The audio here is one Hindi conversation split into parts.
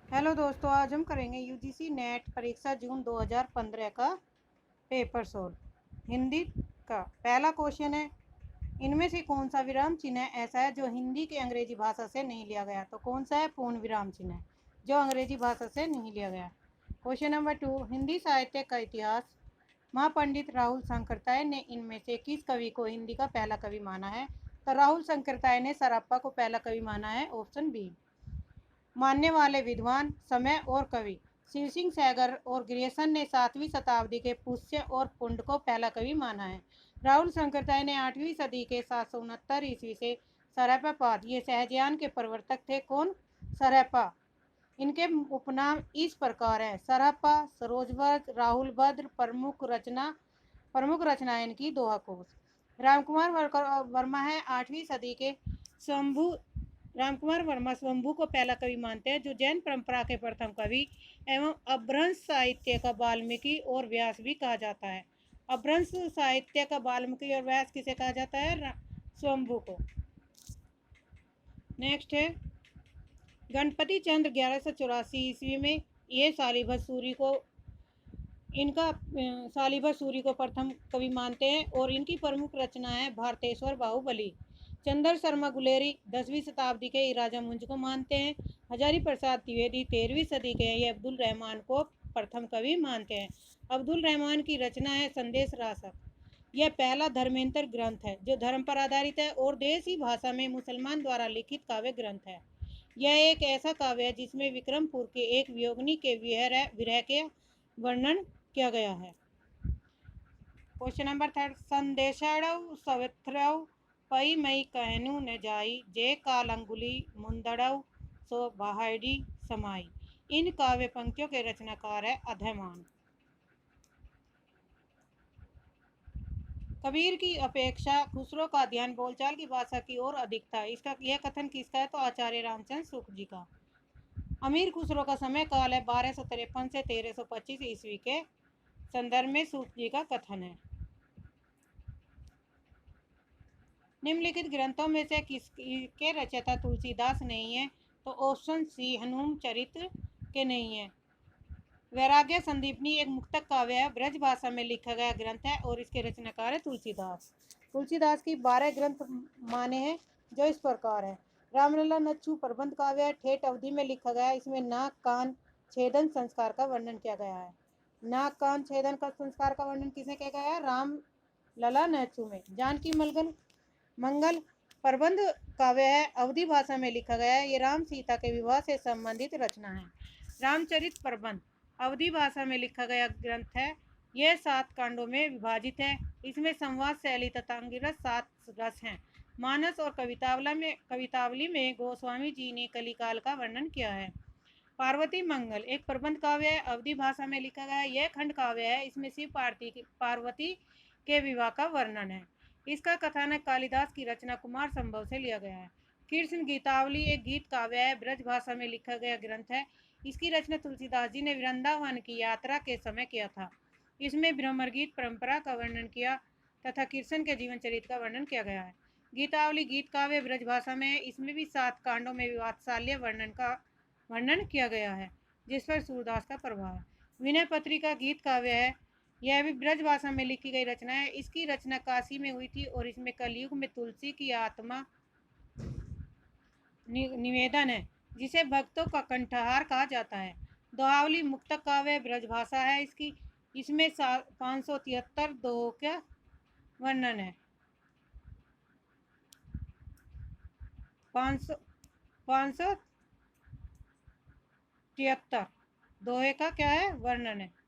हेलो दोस्तों, आज हम करेंगे यूजीसी नेट परीक्षा जून 2015 का पेपर सोल्व। हिंदी का पहला क्वेश्चन है, इनमें से कौन सा विराम चिन्ह ऐसा है जो हिंदी के अंग्रेजी भाषा से नहीं लिया गया? तो कौन सा है? पूर्ण विराम चिन्ह है जो अंग्रेजी भाषा से नहीं लिया गया। क्वेश्चन नंबर 2, हिंदी साहित्य का इतिहास। महापंडित राहुल शंकरताय ने इनमें से किस कवि को हिंदी का पहला कवि माना है? तो राहुल शंकरताय ने सरापा को पहला कवि माना है, ऑप्शन बी। मानने वाले विद्वान, समय और कवि। शिव सिंह सैगर और ग्रियर्सन ने 7वीं शताब्दी के पुष्य और पुंड को पहला कवि माना है। राहुल शंकरताय ने 8वीं सदी के 769 ईस्वी से सरैपापाद, ये सहजयान के प्रवर्तक थे। कौन? सरैपा। इनके उपनाम इस प्रकार है: सरहप्पा, सरोजभद्र, राहुल भद्र। प्रमुख रचनाएं इनकी दोहा कोश। रामकुमार वर्मा है 8वीं सदी के शंभु। रामकुमार वर्मा स्वंभू को पहला कवि मानते हैं, जो जैन परंपरा के प्रथम कवि एवं अपभ्रंश साहित्य का वाल्मीकि और व्यास भी कहा जाता है। अपभ्रंश साहित्य का वाल्मीकि और व्यास किसे कहा जाता है? स्वंभू को। नेक्स्ट है, गणपति चंद्र 1184 ईस्वी में ये शालिभद्र सूरी को शालिभद्र सूरी को प्रथम कवि मानते हैं और इनकी प्रमुख रचना है भारतेश्वर बाहुबली। चंद्र शर्मा गुलेरी 10वीं शताब्दी के राजा मुंज को मानते हैं। हजारी प्रसाद द्विवेदी 13वीं सदी के हैं, ये अब्दुल रहमान को प्रथम कवि मानते हैं। अब्दुल रहमान की रचना है संदेश रासक। यह पहला धर्मेंद्र ग्रंथ है जो धर्म पर आधारित है और देसी भाषा में मुसलमान द्वारा लिखित काव्य ग्रंथ है। यह एक ऐसा काव्य है जिसमें विक्रमपुर के एक वियोगिनी के विरह के वर्णन किया गया है। क्वेश्चन नंबर 3, संदेशड़व सवित्रव पई मई कहनु न जाई, जे काल अंगुली मुंदड़व सो बाहडी समाई। इन काव्य पंक्तियों के रचनाकार है अध्ययमान। कबीर की अपेक्षा खुसरो का ध्यान बोलचाल की भाषा की ओर अधिक था। इसका यह कथन किसका है? तो आचार्य रामचंद्र शुक्ल जी का। अमीर खुसरो का समय काल है 1253 से 1325 ईस्वी के संदर्भ में शुक्ल जी का कथन है। निम्नलिखित ग्रंथों में से किसके रचयिता तुलसीदास नहीं है? तो ऑप्शन सी हनुम चरित्र के नहीं है। वैराग्य संदीपनी एक मुक्तक काव्य है, ब्रज भाषा में लिखा गया ग्रंथ है और इसके रचनाकार है तुलसीदास। तुलसीदास की 12 ग्रंथ माने हैं जो इस प्रकार है: रामलला नच्चू प्रबंध काव्य है, ठेठ अवधि में लिखा गया है। इसमें नाक कान छेदन संस्कार का वर्णन किया गया है। नाक कान छेदन का संस्कार का वर्णन किसने किया गया है? राम लला नच्चू में। जानकी मंगल प्रबंध काव्य है, अवधि भाषा में लिखा गया है। ये राम सीता के विवाह से संबंधित रचना है। रामचरित प्रबंध अवधि भाषा में लिखा गया ग्रंथ है। यह 7 कांडों में विभाजित है। इसमें संवाद शैली तथा अंगिरस 7 रस हैं। मानस और कवितावली में गोस्वामी जी ने कलिकाल का वर्णन किया है। पार्वती मंगल एक प्रबंध काव्य है, अवधि भाषा में लिखा गया है। यह खंड काव्य है, इसमें शिव पार्वती के विवाह का वर्णन है। इसका कथानक कालिदास की रचना कुमार संभव से लिया गया है। कृष्ण गीतावली एक गीत काव्य है, ब्रज भाषा में लिखा गया ग्रंथ है। इसकी रचना तुलसीदास जी ने वृंदावन की यात्रा के समय किया था। इसमें भ्रमर गीत परंपरा का वर्णन किया तथा कृष्ण के जीवन चरित्र का वर्णन किया गया है। गीतावली गीत काव्य ब्रज भाषा में है। इसमें भी 7 कांडों में वात्सल्य वर्णन किया गया है, जिस पर सूरदास का प्रभाव है। विनय पत्रिका गीत काव्य है, यह भी ब्रज भाषा में लिखी गई रचना है। इसकी रचना काशी में हुई थी और इसमें कलयुग में तुलसी की आत्मा निवेदन है, जिसे भक्तों का कंठहार कहा जाता है। दोहावली मुक्तक काव्य ब्रज भाषा है इसकी। इसमें 573 दोहों का वर्णन है। 573 दोहे का क्या है? वर्णन है।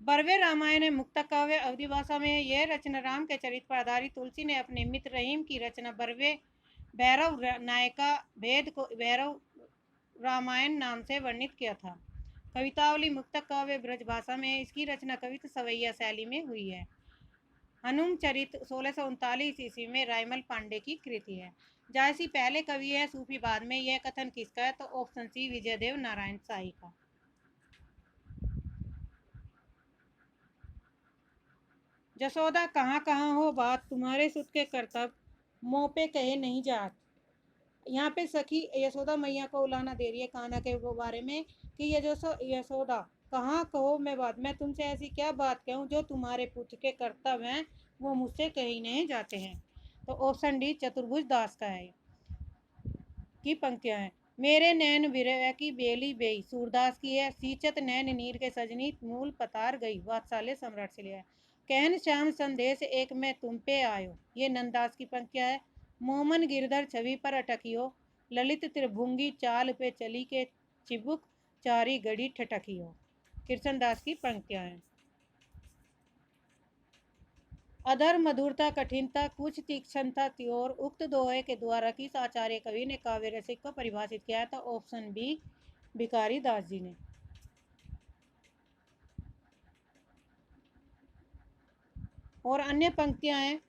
बरवे रामायण है मुक्तक काव्य, अवधि भाषा में है। यह रचना राम के चरित्र पर आधारित तुलसी ने अपने मित्र रहीम की रचना बरवे भैरव नायका भेद को भैरव रामायण नाम से वर्णित किया था। कवितावली मुक्तक काव्य ब्रज भाषा में है। इसकी रचना कवित सवैया शैली में हुई है। हनुम चरित 1639 ईस्वी में रायमल पांडे की कृति है। जायसी पहले कवि है, सूफी बाद में। यह कथन किसका है? तो ऑप्शन सी विजयदेव नारायण शाही का। जसोदा कहाँ कहाँ हो बात, तुम्हारे सुत के करतब मोह पे कहे नहीं जात। यहाँ पे सखी यशोदा मैया को उलाना दे रही है कान्हा के बारे में कि ये जो यशोदा कहाँ कहो मैं बात, मैं तुमसे ऐसी क्या बात कहूँ जो तुम्हारे पुत्र के कर्तव्य हैं वो मुझसे कहीं नहीं जाते हैं। तो ऑप्शन डी चतुर्भुज दास का है की पंक्तियां हैं। मेरे नैन विरह की बेली बेई सूरदास की है। सींचत नैन नीर के सजनी मूल पतार गई, वात्सल्य सम्राट से लिया है। कहन श्याम संदेश एक मैं तुम पे आयो, ये नंददास की पंक्तियां है। मोमन गिरधर छवि पर अटकियो, ललित त्रिभुंगी चाल पे चली के चिबुक चारी गड़ी ठटकियो, कृष्णदास की पंक्तियां हैं। अधर मधुरता कठिनता कुछ तीक्ष्णता त्योर, उक्त दोहे के द्वारा किस आचार्य कवि ने काव्य रसिक को परिभाषित किया था? ऑप्शन बी भिखारी दास जी ने। और अन्य पंक्तियां हैं।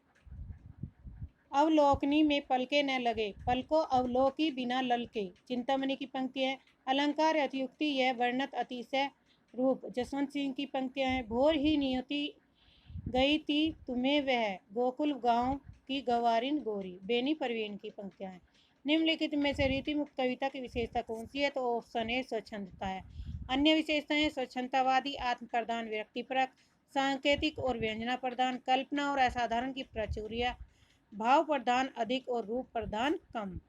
अवलोकनी में पलके न लगे, पलको अवलोकी बिना ललके, चिंतामणि की पंक्ति है। अलंकार अतियुक्ति यह वर्णत अतिशय रूप, जसवंत सिंह की पंक्तियां हैं। भोर ही नियति गई थी तुम्हें वह, गोकुल गांव की गवारिन गोरी, बेनी परवीन की पंक्तियां हैं। निम्नलिखित में से रीति मुक्त कविता की विशेषता कौन सी है? तो ऑप्शन ए स्वच्छंदता है। अन्य विशेषताएं स्वच्छंदतावादी, आत्म प्रधान, व्यक्तिपरक, सांकेतिक और व्यंजना प्रधान, कल्पना और असाधारण की प्राचुर्य, भाव प्रधान अधिक और रूप प्रधान कम।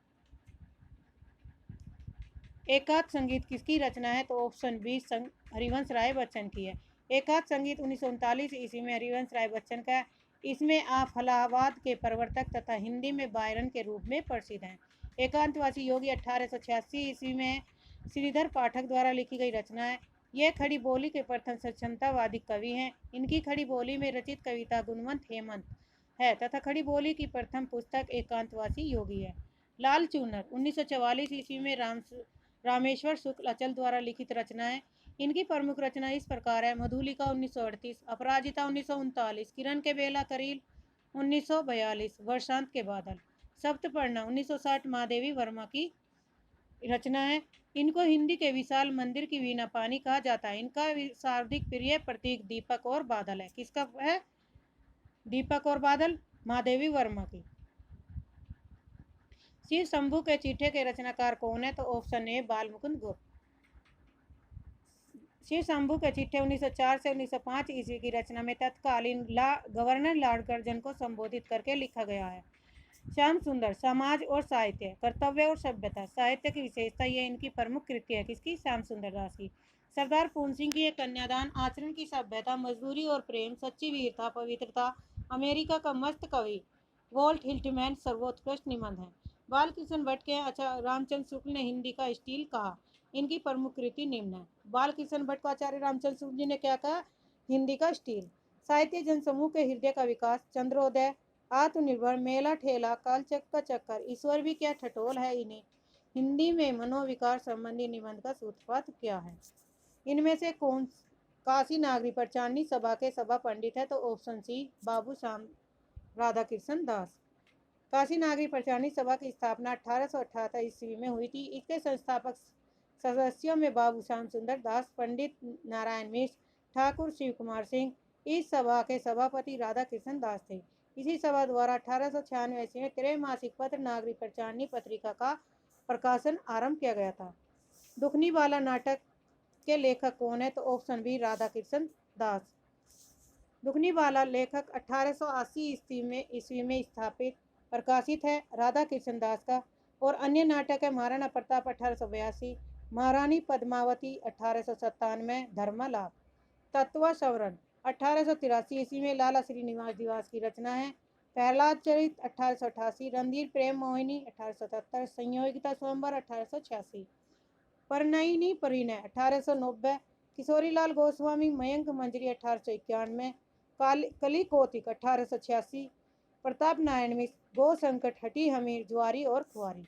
एकांत संगीत किसकी रचना है? तो ऑप्शन बी हरिवंश राय बच्चन की है। एकांत संगीत 1939 ईस्वी में हरिवंश राय बच्चन का। इसमें आप फलाहाबाद के प्रवर्तक तथा हिंदी में बायरन के रूप में प्रसिद्ध हैं। एकांतवासी योगी 1886 ईस्वी में श्रीधर पाठक द्वारा लिखी गई रचना है। यह खड़ी बोली के प्रथम स्वच्छंदतावादी कवि हैं। इनकी खड़ी बोली में रचित कविता गुणवंत हेमंत है तथा खड़ी बोली की प्रथम पुस्तक एकांतवासी योगी है। लाल चूनर 1944 ईस्वी में रामेश्वर शुक्ल अचल द्वारा लिखित रचना है। इनकी प्रमुख रचना इस प्रकार है। मधुलिका 1938, अपराजिता 1939, किरण के बेला करील 1942, वर्षांत के बादल, सप्तपर्णा 1960 महादेवी वर्मा की रचना है। इनको हिंदी के विशाल मंदिर की वीणा पानी कहा जाता है। इनका सर्वाधिक प्रिय प्रतीक दीपक और बादल है। किसका है? दीपक और बादल, महादेवी वर्मा की। शिव शंभू के चिट्ठे के रचनाकार कौन है? तो ऑप्शन ए बाल मुकुंद गुप्त। शिव शंभू के चिट्ठे 1904 से 1905 ईस्वी की रचना में तत्कालीन गवर्नर लॉर्ड कर्जन को संबोधित करके लिखा गया है। श्याम सुंदर समाज और साहित्य, कर्तव्य और सभ्यता, साहित्य की विशेषता ये इनकी प्रमुख कृति है। किसकी? श्याम सुंदर दास की। सरदार पूर्ण सिंह की एक कन्यादान, आचरण की सभ्यता, मजदूरी और प्रेम, सच्ची वीरता, पवित्रता, अमेरिका का मस्त कवि, वॉल्ट हिल्टमैन सर्वोत्कृष्ट निबंध है। बालकृष्ण भट्ट के रामचंद्र शुक्ल ने हिंदी का स्टील कहा। इनकी प्रमुख कृति निम्न है। बालकृष्ण भट्ट को आचार्य रामचंद्र शुक्ल जी ने क्या कहा? हिंदी का स्टील। साहित्य जनसमूह के हृदय का विकास, चंद्रोदय, आत्मनिर्भर, मेला ठेला, कालचक्र का चक्कर, ईश्वर भी क्या ठठोल है इन्हें, हिंदी में मनोविकार संबंधी निबंध का सूत्रपात क्या है? इनमें से कौन काशी नागरी पर चांदनी सभा के सभा पंडित है? तो ऑप्शन सी बाबू श्याम राधाकृष्ण दास। काशी नागरी प्रचारणी सभा की स्थापना 1878 ईस्वी में हुई थी। इसके संस्थापक सदस्यों में बाबू श्याम सुंदर दास, पंडित नारायण मिश्र, ठाकुर शिव कुमार सिंह। इस सभा के सभापति राधा कृष्ण दास थे। इसी सभा द्वारा 1896 ईस्वी में त्रैमासिक पत्र नागरी प्रचारणी पत्रिका का प्रकाशन आरंभ किया गया था। दुखनी वाला नाटक के लेखक कौन है? तो ऑप्शन बी राधा कृष्ण दास। दुखनी वाला लेखक 1880 ईस्वी में स्थापित प्रकाशित है राधा कृष्ण दास का। और अन्य नाटक है महाराणा प्रताप 1882, महारानी पद्मावती 1897, धर्मलाभ, तत्व संवरण 1883 ईस्वी में लाला श्रीनिवास दिवास की रचना है। प्रहलाद चरित 1888, रणधीर प्रेम मोहिनी 1877, संयोगिता स्वयंवर 1886, परिणयनी परिणय 1890, किशोरीलाल गोस्वामी मयंक मंजरी 1891, कली कौतिक 1886, प्रताप नारायण मिश्र गो संकट हटी हमीर ज्वारी और खुआरी।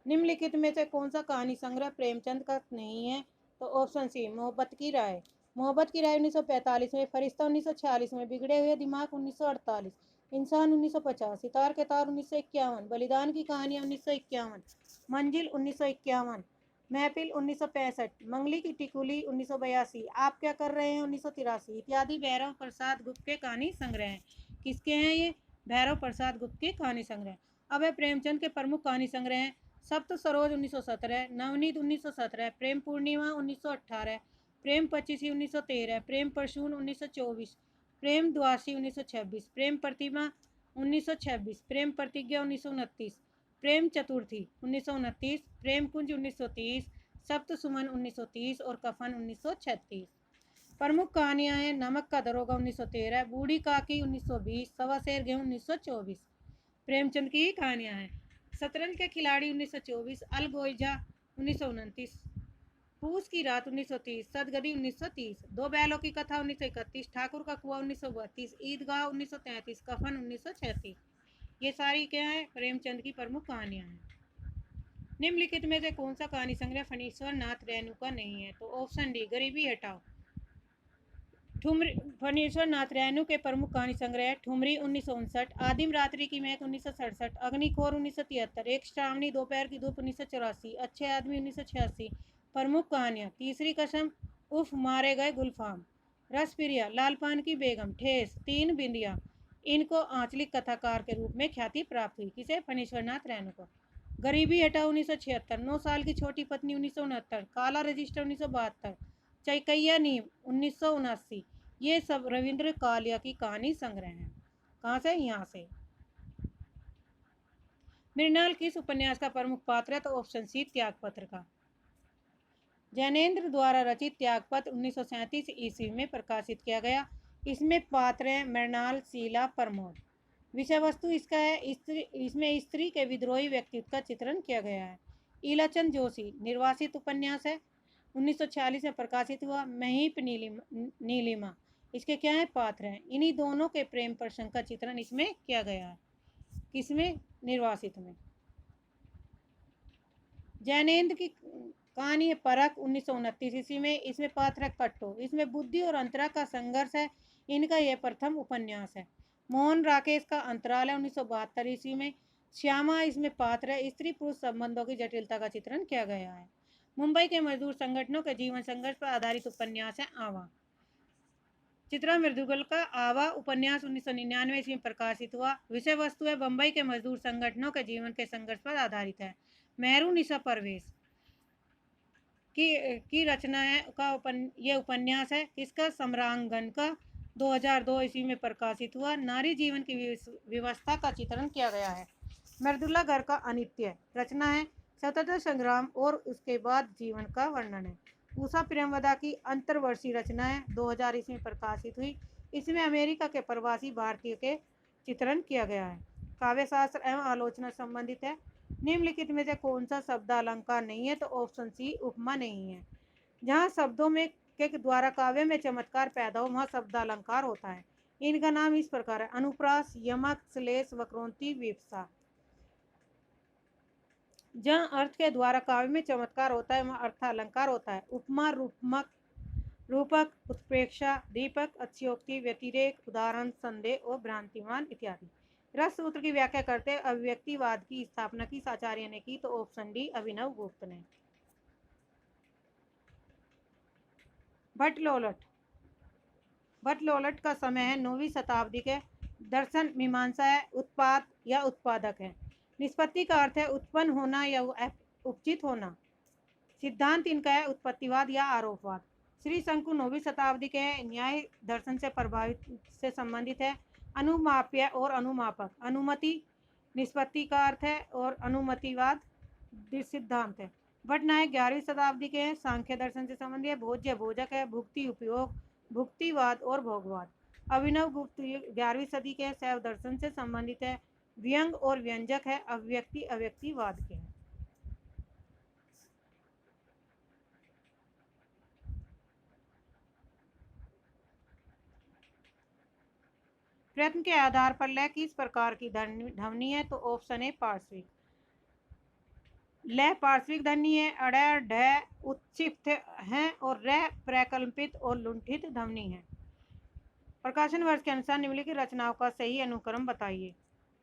निम्नलिखित में से कौन सा कहानी संग्रह प्रेमचंद का नहीं है? तो ऑप्शन सी मोहब्बत की राय। मोहब्बत की राय 1945 में, फरिश्ता 1946 में, बिगड़े हुए दिमाग 1948, इंसान 1950, सितार के तार 1951, बलिदान की कहानियां 1951, मंजिल 1951, महफिल 1965, मंगली की टिकुली 1982, आप क्या कर रहे हैं 1983 इत्यादि भैरव प्रसाद गुप्त के कहानी संग्रह हैं। किसके हैं ये? भैरव प्रसाद गुप्त की कहानी संग्रह। अब है प्रेमचंद के प्रमुख कहानी संग्रह हैं। सप्त सरोज 1917, नवनीत 1917, प्रेम पूर्णिमा 1918, प्रेम पचीसी 1913, प्रेम परशुन 1924, प्रेम द्वासी 1926, प्रेम प्रतिमा 1926, प्रेम प्रतिज्ञा 1929, प्रेम चतुर्थी 1929, प्रेम कुंज 1930, सप्त सुमन 1930 और कफन 1936। प्रमुख कहानियां हैं नमक का दरोगा 1913, बूढ़ी काकी 1920, सवा शेर गेहूं 1924। प्रेमचंद की कहानियां हैं शतरंज के खिलाड़ी 1924, अलगोइजा 1929, पूस की रात 1930, सदगदी 1930, दो बैलों की कथा 1931, ठाकुर का कुआं 1932, ईदगाह 1933, कफन 1936। ये सारी क्या है प्रेमचंद की प्रमुख कहानियां हैं। निम्नलिखित में से कौन सा कहानी संग्रह फणीश्वर नाथ रेणु का नहीं है? तो ऑप्शन डी गरीबी हटाओ। फणीश्वर नाथ रेणु के प्रमुख कहानी संग्रह ठुमरी 1959, आदिम रात्रि की महक 1967, अग्निखोर 1973, एक श्रावणी दोपहर की धूप 1984, अच्छे आदमी 1986। प्रमुख कहानियाँ तीसरी कसम, उफ मारे गए गुलफाम, रसप्रिया, लालपान की बेगम, ठेस, तीन बिंदिया। इनको आंचलिक कथाकार के रूप में ख्याति प्राप्त हुई। किसे? फणीश्वर नाथ रेणु को। गरीबी हटाओ 1976, 9 साल की छोटी पत्नी 1969, काला रजिस्टर 1972, चैकैया नीम 1979। ये सब रविंद्र कालिया की कहानी संग्रह हैं। कहाँ से? यहाँ से। मृणाल किस उपन्यास का प्रमुख पात्र है? तो ऑप्शन सी त्यागपत्र का। जैनेन्द्र द्वारा रचित त्यागपत्र 1937 ईस्वी में प्रकाशित किया गया। इसमें पात्र हैं मृणाल, शीला, प्रमोद। विषय वस्तु इसका है इसमें स्त्री के विद्रोही व्यक्तित्व का चित्रण किया गया है। ईलाचंद जोशी निर्वासित उपन्यास है, 1946 में प्रकाशित हुआ। महीप नीलिमा इसके क्या है? पात्र हैं। इन्हीं दोनों के प्रेम प्रसंग का चित्रण इसमें किया गया है। किसमें? निर्वासित में। जैनेन्द्र की कहानी है परख 1929 ईस्वी में। इसमें पात्र है कट्टो। इसमें बुद्धि और अंतरा का संघर्ष है। इनका यह प्रथम उपन्यास है। मोहन राकेश का अंतराल है 1972 ईस्वी में। श्यामा इसमें पात्र है। स्त्री पुरुष संबंधों की जटिलता का चित्रण किया गया है। मुंबई के मजदूर संगठनों के जीवन संघर्ष पर आधारित उपन्यास है आवा। चित्रा मृदुगल का आवा उपन्यास 1999 ईस्वी में प्रकाशित हुआ। विषय वस्तु है बम्बई के मजदूर संगठनों के जीवन के संघर्ष पर आधारित है। मेहरू निशा परवेश की रचना है यह उपन्यास है। किसका? सम्रांगन का 2002 ईस्वी में प्रकाशित हुआ। नारी जीवन की व्यवस्था का चित्रण किया गया है। मृदुला घर का अनित्य रचना है। स्वतंत्रता संग्राम और उसके बाद जीवन का वर्णन है। उषा प्रेमवदा की अंतर्वर्षीय रचना है, 2000 ईस्वी में प्रकाशित हुई। इसमें अमेरिका के प्रवासी भारतीय के चित्रण किया गया है। काव्यशास्त्र एवं आलोचना संबंधित है। निम्नलिखित में से कौन सा शब्द अलंकार नहीं है? तो ऑप्शन सी उपमा नहीं है। जहाँ शब्दों में के द्वारा काव्य में चमत्कार पैदा हो वहाँ शब्द अलंकार होता है। इनका नाम इस प्रकार है: अनुप्रास, यमक, श्लेष, वक्रोंती, विवसा। जहाँ अर्थ के द्वारा काव्य में चमत्कार होता है वहाँ अर्थ अलंकार होता है। उपमा, रूपक, उत्प्रेक्षा, दीपक, अतिशयोक्ति, व्यतिरेक, उदाहरण, संदेह और भ्रांतिमान इत्यादि। रस सूत्र की व्याख्या करते अभिव्यक्तिवाद की स्थापना किस आचार्य ने की? तो ऑप्शन डी अभिनव गुप्त ने। भट्ट का समय है 9वीं शताब्दी के। दर्शन मीमांसा है, उत्पाद या उत्पादक है। निष्पत्ति का अर्थ है उत्पन्न होना या उपचित होना। सिद्धांत इनका है उत्पत्तिवाद या आरोपवाद। श्री शंकु 9वीं शताब्दी के न्याय दर्शन से प्रभावित से संबंधित है। अनुमाप्य और अनुमापक, अनुमति निष्पत्ति का अर्थ है और अनुमतिवाद सिद्धांत है। भट्टनायक 11वीं शताब्दी के हैं, सांख्य दर्शन से संबंधित है। भोज्य भोजक है, भुक्ति उपयोग, भुक्तिवाद और भोगवाद। अभिनव गुप्त 11वीं सदी के शैव दर्शन से संबंधित है। व्यंग और व्यंजक है, अव्यक्ति अव्यक्तिवाद के हैं। प्रयत्न के आधार पर लय किस प्रकार की ध्वनि है? तो ऑप्शन ए पार्श्विक। लय पार्श्विक ध्वनि है। अड़, ढ उत्क्षिप्त है और र प्रकल्पित और लुंठित ध्वनि है। प्रकाशन वर्ष के अनुसार निम्नलिखित रचनाओं का सही अनुक्रम बताइए।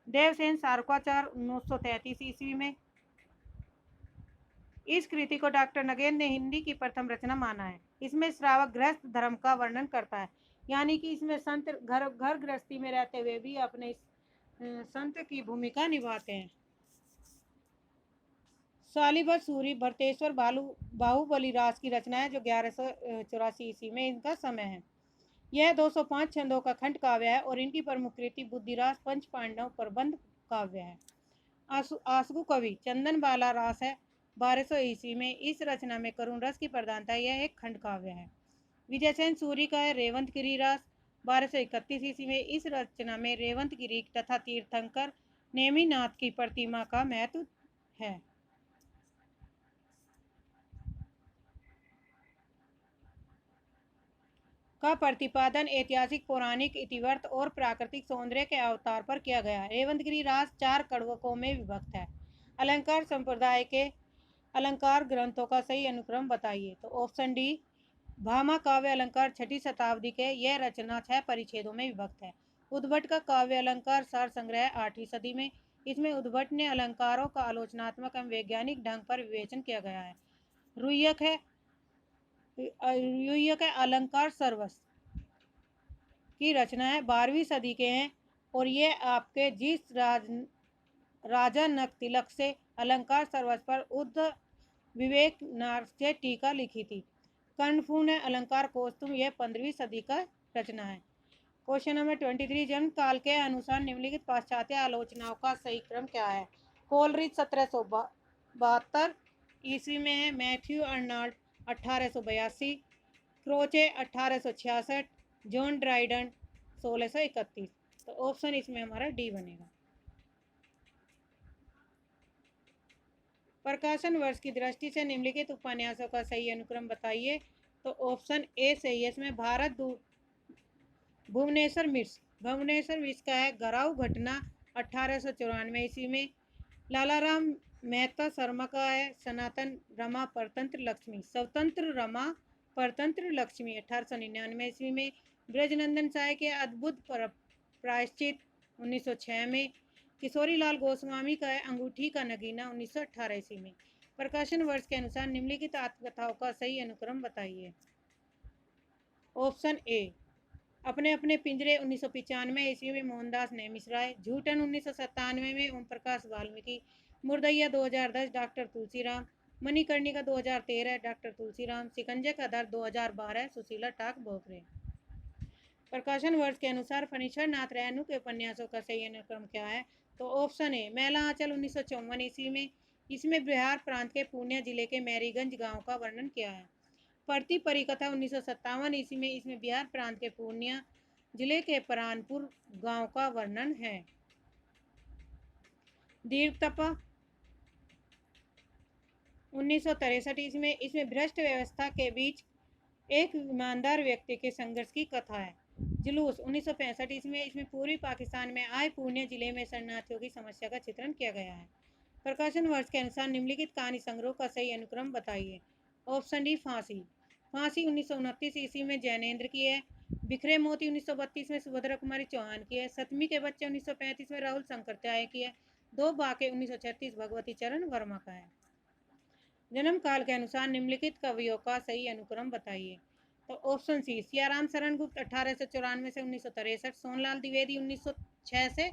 देवसेन सारकाचार्य 1933 ईस्वी में। इस कृति को डॉक्टर नगेंद्र ने हिंदी की प्रथम रचना माना है। इसमें श्रावक गृहस्थ धर्म का वर्णन करता है, यानी कि इसमें संत घर गृहस्थी में रहते हुए भी अपने संत की भूमिका निभाते हैं। सालिबत सूरी भरतेश्वर बाहुबली रास की रचना है जो 1184 ईस्वी में इनका समय है। यह 205 छंदों का खंड काव्य है और इनकी प्रमुख कृति बुद्धिरास पंच पांडव प्रबंध काव्य है। आसगु कवि चंदन बाला रास है 1200 ईस्वी में। इस रचना में करुण रस की प्रधानता, यह एक खंड काव्य है। विजयसेन सूरी का है रेवंत गिरी रास 1231 ईस्वी में। इस रचना में रेवंत गिरी तथा तीर्थंकर नेमिनाथ की प्रतिमा का महत्व है। का प्रतिपादन ऐतिहासिक, पौराणिक, इतिवृत्त और प्राकृतिक सौंदर्य के अवतार पर किया गया है। रेवंतगिरी रास 4 कड़वकों में विभक्त है। अलंकार संप्रदाय के अलंकार ग्रंथों का सही अनुक्रम बताइए। तो ऑप्शन डी भामा काव्य अलंकार 6ठी शताब्दी के, यह रचना 6 परिच्छेदों में विभक्त है। उद्भट का काव्य अलंकार सार संग्रह 8वीं सदी में। इसमें उद्भट ने अलंकारों का आलोचनात्मक एवं वैज्ञानिक ढंग पर विवेचन किया गया है। रुय्यक है अलंकार सर्वस की रचना है 12वीं सदी के हैं और ये आपके जिस राजा नक तिलक से अलंकार सर्वस पर उद्ध विवेक नार से टीका लिखी थी। कर्णफू ने अलंकार कौस्तुभ, यह 15वीं सदी का रचना है। क्वेश्चन नंबर 23, जन्म काल के अनुसार निम्नलिखित पाश्चात्य आलोचनाओं का सही क्रम क्या है। कोलरिज 1772 ईस्वी में है। Matthew Arnold 1882, Croce 1866, John Dryden 1631। तो ऑप्शन इसमें हमारा डी बनेगा। प्रकाशन वर्ष की दृष्टि से निम्नलिखित उपन्यासों का सही अनुक्रम बताइए। तो ऑप्शन ए सही है। इसमें भारत भुवनेश्वर मिश्र का है घराऊ घटना 1894 ईस्वी में। लालाराम मेहता शर्मा का है सनातन रमा परतंत्र लक्ष्मी, स्वतंत्र रमा परतंत्र लक्ष्मी 1899 ईस्वी में। ब्रजनंदन साय के अद्भुत प्रायश्चित 1906 में। किशोरी लाल गोस्वामी का है अंगूठी का नगीना 1918 ईस्वी में। प्रकाशन वर्ष के अनुसार निम्नलिखित आत्मकथाओं का सही अनुक्रम बताइए। ऑप्शन ए अपने अपने पिंजरे 1995 ईस्वी में मोहनदास नेमिशराय, झूठन 1997 में ओम प्रकाश वाल्मीकि, मुर्दैया 2010 डॉक्टर तुलसीराम, मणिकर्णिका 2013 डॉक्टर तुलसीराम, शिकंजे का दर्द 2012 सुशीला टाक बोकरे। प्रकाशन वर्ष के अनुसार फणीश्वर नाथ रैनू के उपन्यासों का सही अनुक्रम क्या है। तो ऑप्शन ए मेला आंचल 1954 ईस्वी में। इसमें बिहार प्रांत के पूर्णिया जिले के मैरीगंज गांव का वर्णन किया है। परती परिकथा 1957 ईस्वी में। इसमें बिहार प्रांत के पूर्णिया जिले के परानपुर गांव का वर्णन है। दीर्घतपा 1963 ईस्वी में। इसमें भ्रष्ट व्यवस्था के बीच एक ईमानदार व्यक्ति के संघर्ष की कथा है। जुलूस 1965 ईस्वी में। इसमें पूर्वी पाकिस्तान में आए पूर्णिया जिले में शरणार्थियों की समस्या का चित्रण किया गया है। प्रकाशन वर्ष के अनुसार निम्नलिखित कहानी संग्रह का सही अनुक्रम बताइए। ऑप्शन डी फांसी 1929 ईस्वी में जैनेन्द्र की है। बिखरे मोती 1932 में सुभद्रा कुमारी चौहान की है। सतमी के बच्चे 1935 में राहुल शंकरत्याय की है। दो बाके 1936 भगवती चरण वर्मा का है। जन्म काल के अनुसार निम्नलिखित कवियों का सही अनुक्रम बताइए। तो ऑप्शन सी सियाराम शरण गुप्त 1894 से 1963, सोनलाल द्विवेदी 1906 से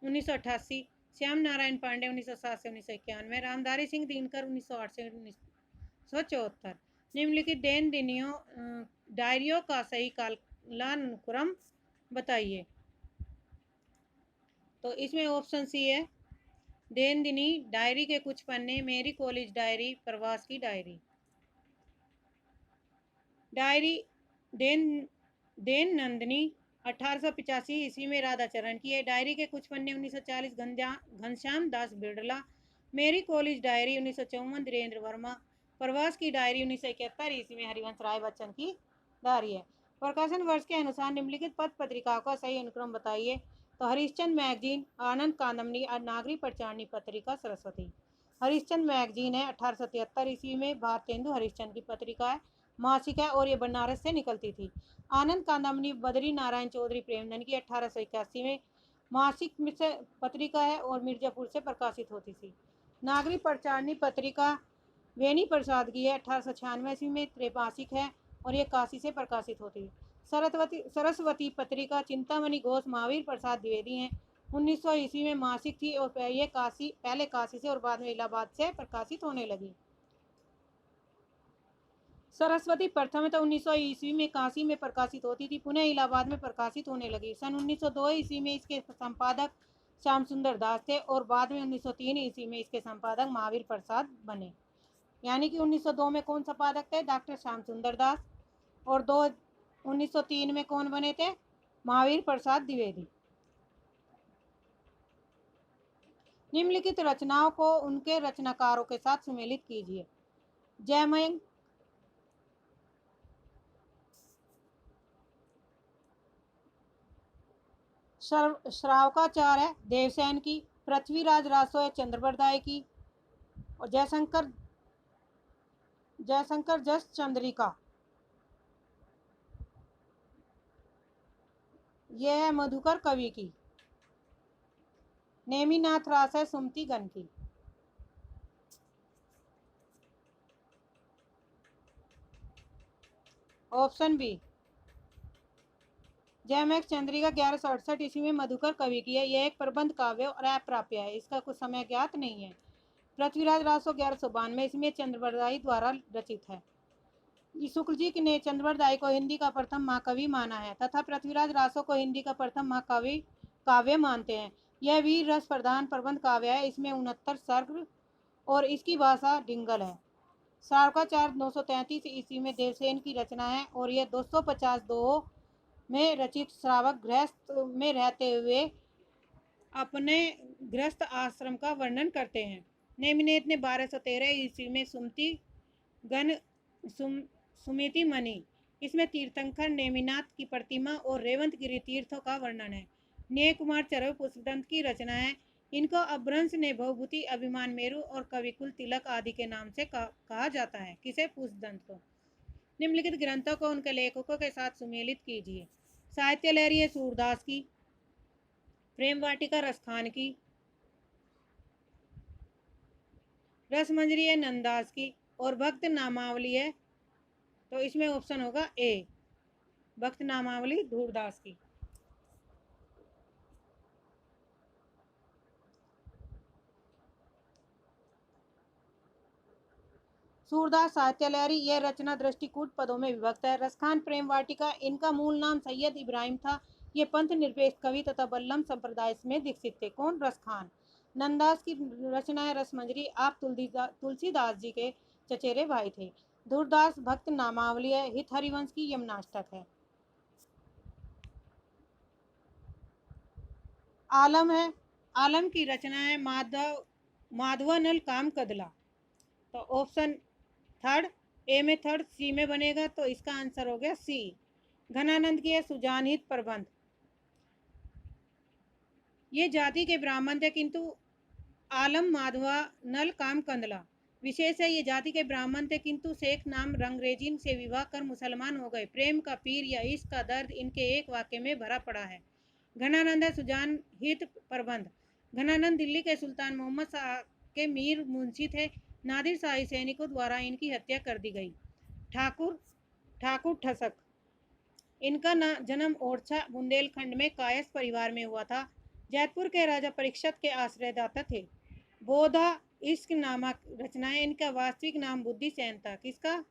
1988, श्याम नारायण पांडे 1907 से 1991, रामधारी सिंह दिनकर 1908 से 1974। निम्नलिखित देन दिनियों डायरियों का सही कालानुक्रम बताइए। तो इसमें ऑप्शन सी है देन दिनी डायरी के कुछ पन्ने, मेरी कॉलेज डायरी, प्रवास की डायरी। डायरी देन नंदिनी 1885 ईस्वी में राधाचरण की है। डायरी के कुछ पन्ने 1940 घनश्याम दास बिरला, मेरी कॉलेज डायरी 1954 धीरेन्द्र वर्मा, प्रवास की डायरी 1971 ईस्वी में हरिवंश राय बच्चन की डायरी है। प्रकाशन वर्ष के अनुसार निम्नलिखित पत्र पत्रिकाओं का सही अनुक्रम बताइए। तो हरिश्चंद्र मैगजीन, आनंद कादम्बनी और नागरी प्रचारणी पत्रिका सरस्वती। हरिश्चंद्र मैगजीन है 1873 ईस्वी में। भारतेंदु हरिश्चंद्र की पत्रिका है, मासिक है और ये बनारस से निकलती थी। आनंद कादम्बनी बद्री नारायण चौधरी प्रेमचंद की 1881 में मासिक से पत्रिका है और मिर्जापुर से प्रकाशित होती थी। नागरी प्रचारणी पत्रिका वेणी प्रसाद की है 1896 ईस्वी में, त्रैमासिक है और ये काशी से प्रकाशित होती है। सरस्वती पत्रिका चिंतामणि घोष महावीर प्रसाद द्विवेदी हैं 1900 ईस्वी में मासिक थी और ये पहले काशी से और बाद में इलाहाबाद से प्रकाशित होने लगी। सरस्वती प्रथम तो 1900 ईस्वी में काशी में प्रकाशित होती थी, पुनः इलाहाबाद में प्रकाशित होने लगी। सन 1902 ईस्वी में इसके संपादक श्याम सुंदर दास थे और बाद में 1903 ईस्वी में इसके संपादक महावीर प्रसाद बने। यानी कि 1902 में कौन संपादक थे? डॉक्टर श्याम सुंदर दास। और 1903 में कौन बने थे? महावीर प्रसाद द्विवेदी। निम्नलिखित रचनाओं को उनके रचनाकारों के साथ सुमेलित कीजिए। जयमय श्रावकाचार्य देवसेन की, पृथ्वीराज रासो है चंद्रबरदाय की, और जयशंकर जस चंद्रिका यह है मधुकर कवि की। नेमिनाथ रास है सुमति गण की। ऑप्शन बी जयमेघ चंद्रिका 1168 ईस्वी में मधुकर कवि की है। यह एक प्रबंध काव्य और अप्राप्य है, इसका कुछ समय ज्ञात नहीं है। पृथ्वीराज रासो 1192 ईस्वी में चंद्रबरदाई द्वारा रचित है। शुक्ल जी ने चंद्रबरदाई को हिंदी का प्रथम महाकवि माना है तथा पृथ्वीराज रासो को हिंदी का प्रथम महाकवि काव्य मानते हैं। यह वीर रस प्रधान प्रबंध काव्य है। इसमें 69 सर्ग और इसकी भाषा डिंगल है। श्रावकाचार्य 933 ईस्वी में देवसेन की रचना है और यह 252 में रचित श्रावक गृहस्थ में रहते हुए अपने गृहस्थ आश्रम का वर्णन करते हैं। नेमिनेत ने 1213 ईस्वी में सुमति गण सुमिति मणि, इसमें तीर्थंकर नेमिनाथ की प्रतिमा और रेवंत गिरी तीर्थों का वर्णन है। न्याय कुमार चरव पुष्पदंत की रचना है। इनको अपभ्रंश ने भवभूति अभिमान मेरु और कविकुल तिलक आदि के नाम से कहा जाता है। किसे? पुष्पदंत को। निम्नलिखित ग्रंथों को उनके लेखकों के साथ सुमेलित कीजिए। साहित्य लहरी है सूरदास की, प्रेम वाटिका रसखान की, रसमंजरी है नंददास की, और भक्त नामावली है, तो इसमें ऑप्शन होगा ए, भक्त नामावली धूरदास की। सूरदास साहित्य लहरी यह रचना दृष्टिकूट पदों में विभक्त है। रसखान प्रेम वाटिका, इनका मूल नाम सैयद इब्राहिम था। ये पंथ निरपेक्ष कवि तथा बल्लम संप्रदाय में दीक्षित थे। कौन? रसखान। नंददास की रचना है रसमंजरी, आप तुलसीदास जी के चचेरे भाई थे। धूरदास भक्त नामावली है। हित हरिवंश की यमनाष्टक है। आलम है, आलम की रचना है माधवानल काम कदला, तो ऑप्शन थर्ड, ए में थर्ड, सी में बनेगा, तो इसका आंसर हो गया सी। घनानंद की है सुजानहित प्रबंध। ये जाति के ब्राह्मण थे किंतु आलम माधवा नल काम कंदला विशेष है। ये जाति के ब्राह्मण थे किंतु शेख नाम रंगरेजिन से विवाह कर मुसलमान हो गए। प्रेम का पीर या इश्क का दर्द इनके एक वाक्य में भरा पड़ा है। घनानंद है सुजान हित प्रबंध। घनानंद दिल्ली के सुल्तान मोहम्मद शाह के मीर मुंशी थे। नादिर शाही सैनिकों द्वारा इनकी हत्या कर दी गई। ठाकुर ठसक, इनका जन्म ओरछा बुंदेलखंड में कायस्थ परिवार में हुआ था। जयपुर के राजा परीक्षित के आश्रयदाता थे। बोधा इश्क नामक रचनाएं, इनका वास्तविक नाम बुद्धिसेन था। किसका?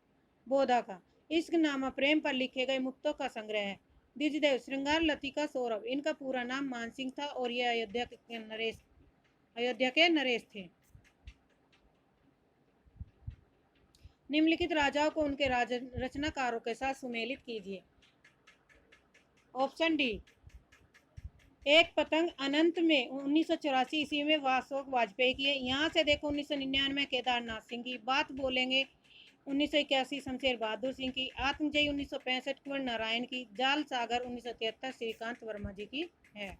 बोधा का। इश्क नामा प्रेम पर लिखे गए मुक्तों का संग्रह है। द्विजदेव श्रृंगार लतिका सौरभ, इनका पूरा नाम मानसिंह था और ये अयोध्या के नरेश थे। निम्नलिखित राजाओं को उनके रचनाकारों के साथ सुमेलित कीजिए। ऑप्शन डी, एक पतंग अनंत में 1984 ईस्वी में वासोक वाजपेयी की है। यहाँ से देखो 1999 केदारनाथ सिंह की, बात बोलेंगे 1981 शमशेर बहादुर सिंह की, आत्मजयी 1965 कुंवर नारायण की, जाल सागर 1973 श्रीकांत वर्मा जी की है।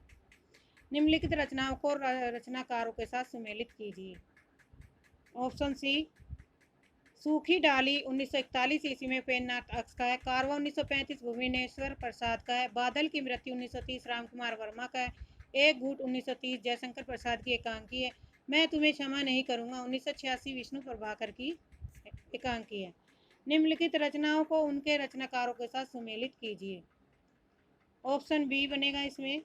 निम्नलिखित रचनाओं को रचनाकारों के साथ सुमेलित कीजिए। ऑप्शन सी, सूखी डाली 1941 ईस्वी में प्रेमनाथ अक्ष का है। कारवा 1935 भुवनेश्वर प्रसाद का है। बादल की मृत्यु 1930 रामकुमार वर्मा का है। एक घूट 1930 जयशंकर प्रसाद की एकांकी है। मैं तुम्हें क्षमा नहीं करूंगा 1986 विष्णु प्रभाकर की एकांकी है। निम्नलिखित रचनाओं को उनके रचनाकारों के साथ सुमेलित कीजिए। ऑप्शन बी बनेगा इसमें।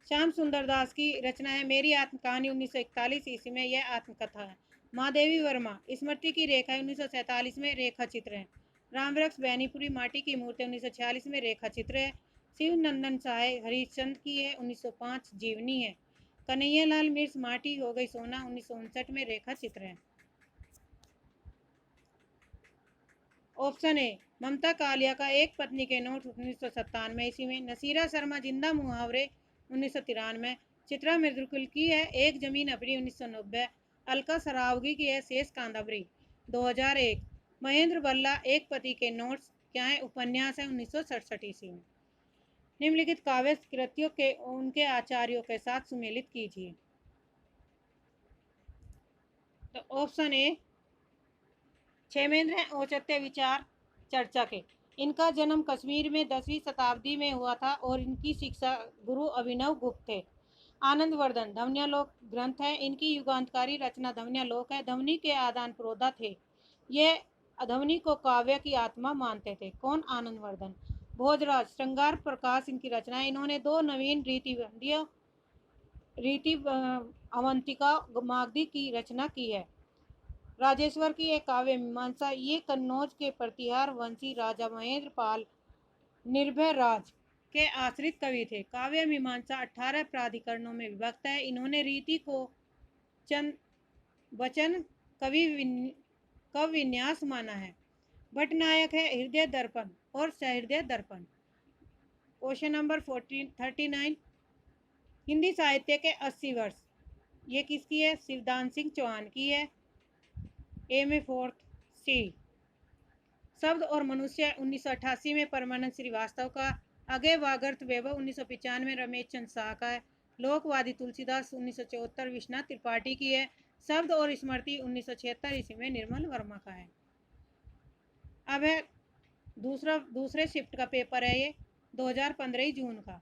श्याम सुंदर दास की रचना है मेरी आत्म कहानी 1941 ईस्वी में, यह आत्मकथा है। महादेवी वर्मा स्मृति की रेखा 1947 में रेखा चित्र है। रामवृक्ष बैनीपुरी माटी की मूर्ति 1946 में रेखा चित्र है। शिव नंदन सहाय हरिश्चंद्र की है 1905 जीवनी है। कन्हैयालाल मिर्च माटी हो गई सोना 1959 में रेखा चित्र है। ऑप्शन ए ममता कालिया का एक पत्नी के नोट 1997 ईस्वी में। नसीरा शर्मा जिंदा मुहावरे 1993। चित्रा मृदुकुल की है एक जमीन अपनी 1990। अलका सरावगी की है शेष कांदावरी 2001। महेंद्र बल्ला एक पति के नोट्स क्या है उपन्यास है 1967 ईस्वी में। निम्नलिखित काव्य कृतियों के उनके आचार्यों के साथ सुमेलित कीजिए। तो ऑप्शन ए क्षेमेंद्र हैं औचित्य विचार चर्चा के। इनका जन्म कश्मीर में 10वीं शताब्दी में हुआ था और इनकी शिक्षा गुरु अभिनव गुप्त थे। आनंदवर्धन ध्वन्यालोक ग्रंथ है। इनकी युगांतकारी रचना ध्वन्यालोक है। ध्वनि के आदान प्रोदा थे। ये ध्वनि को काव्य की आत्मा मानते थे। कौन? आनंदवर्धन। भोजराज श्रृंगार प्रकाश इनकी रचना है। इन्होंने दो नवीन रीति अवंतिका मागधी की रचना की है। राजेश्वर की एक काव्य मीमांसा, ये कन्नौज के प्रतिहार वंशी राजा महेंद्र पाल निर्भय राज के आश्रित कवि थे। काव्य मीमांसा 18 प्राधिकरणों में विभक्त है। इन्होंने रीति को चंद वचन कवि विन्यास माना है। भट्टनायक है हृदय दर्पण और सहृदय दर्पण। क्वेश्चन नंबर 39 हिंदी साहित्य के 80 वर्ष, ये किसकी है? शिवदान सिंह चौहान की है। ए में 4th सी। शब्द और मनुष्य 1988 में परमानंद श्रीवास्तव का। अगे वागर्थ वैभव 1995 में रमेश चंद शाह का है। लोकवादी तुलसीदास 1974 विश्वनाथ त्रिपाठी की है। शब्द और स्मृति 1976 ईस्वी में निर्मल वर्मा का है। अब है दूसरे शिफ्ट का पेपर है ये 2015 जून का।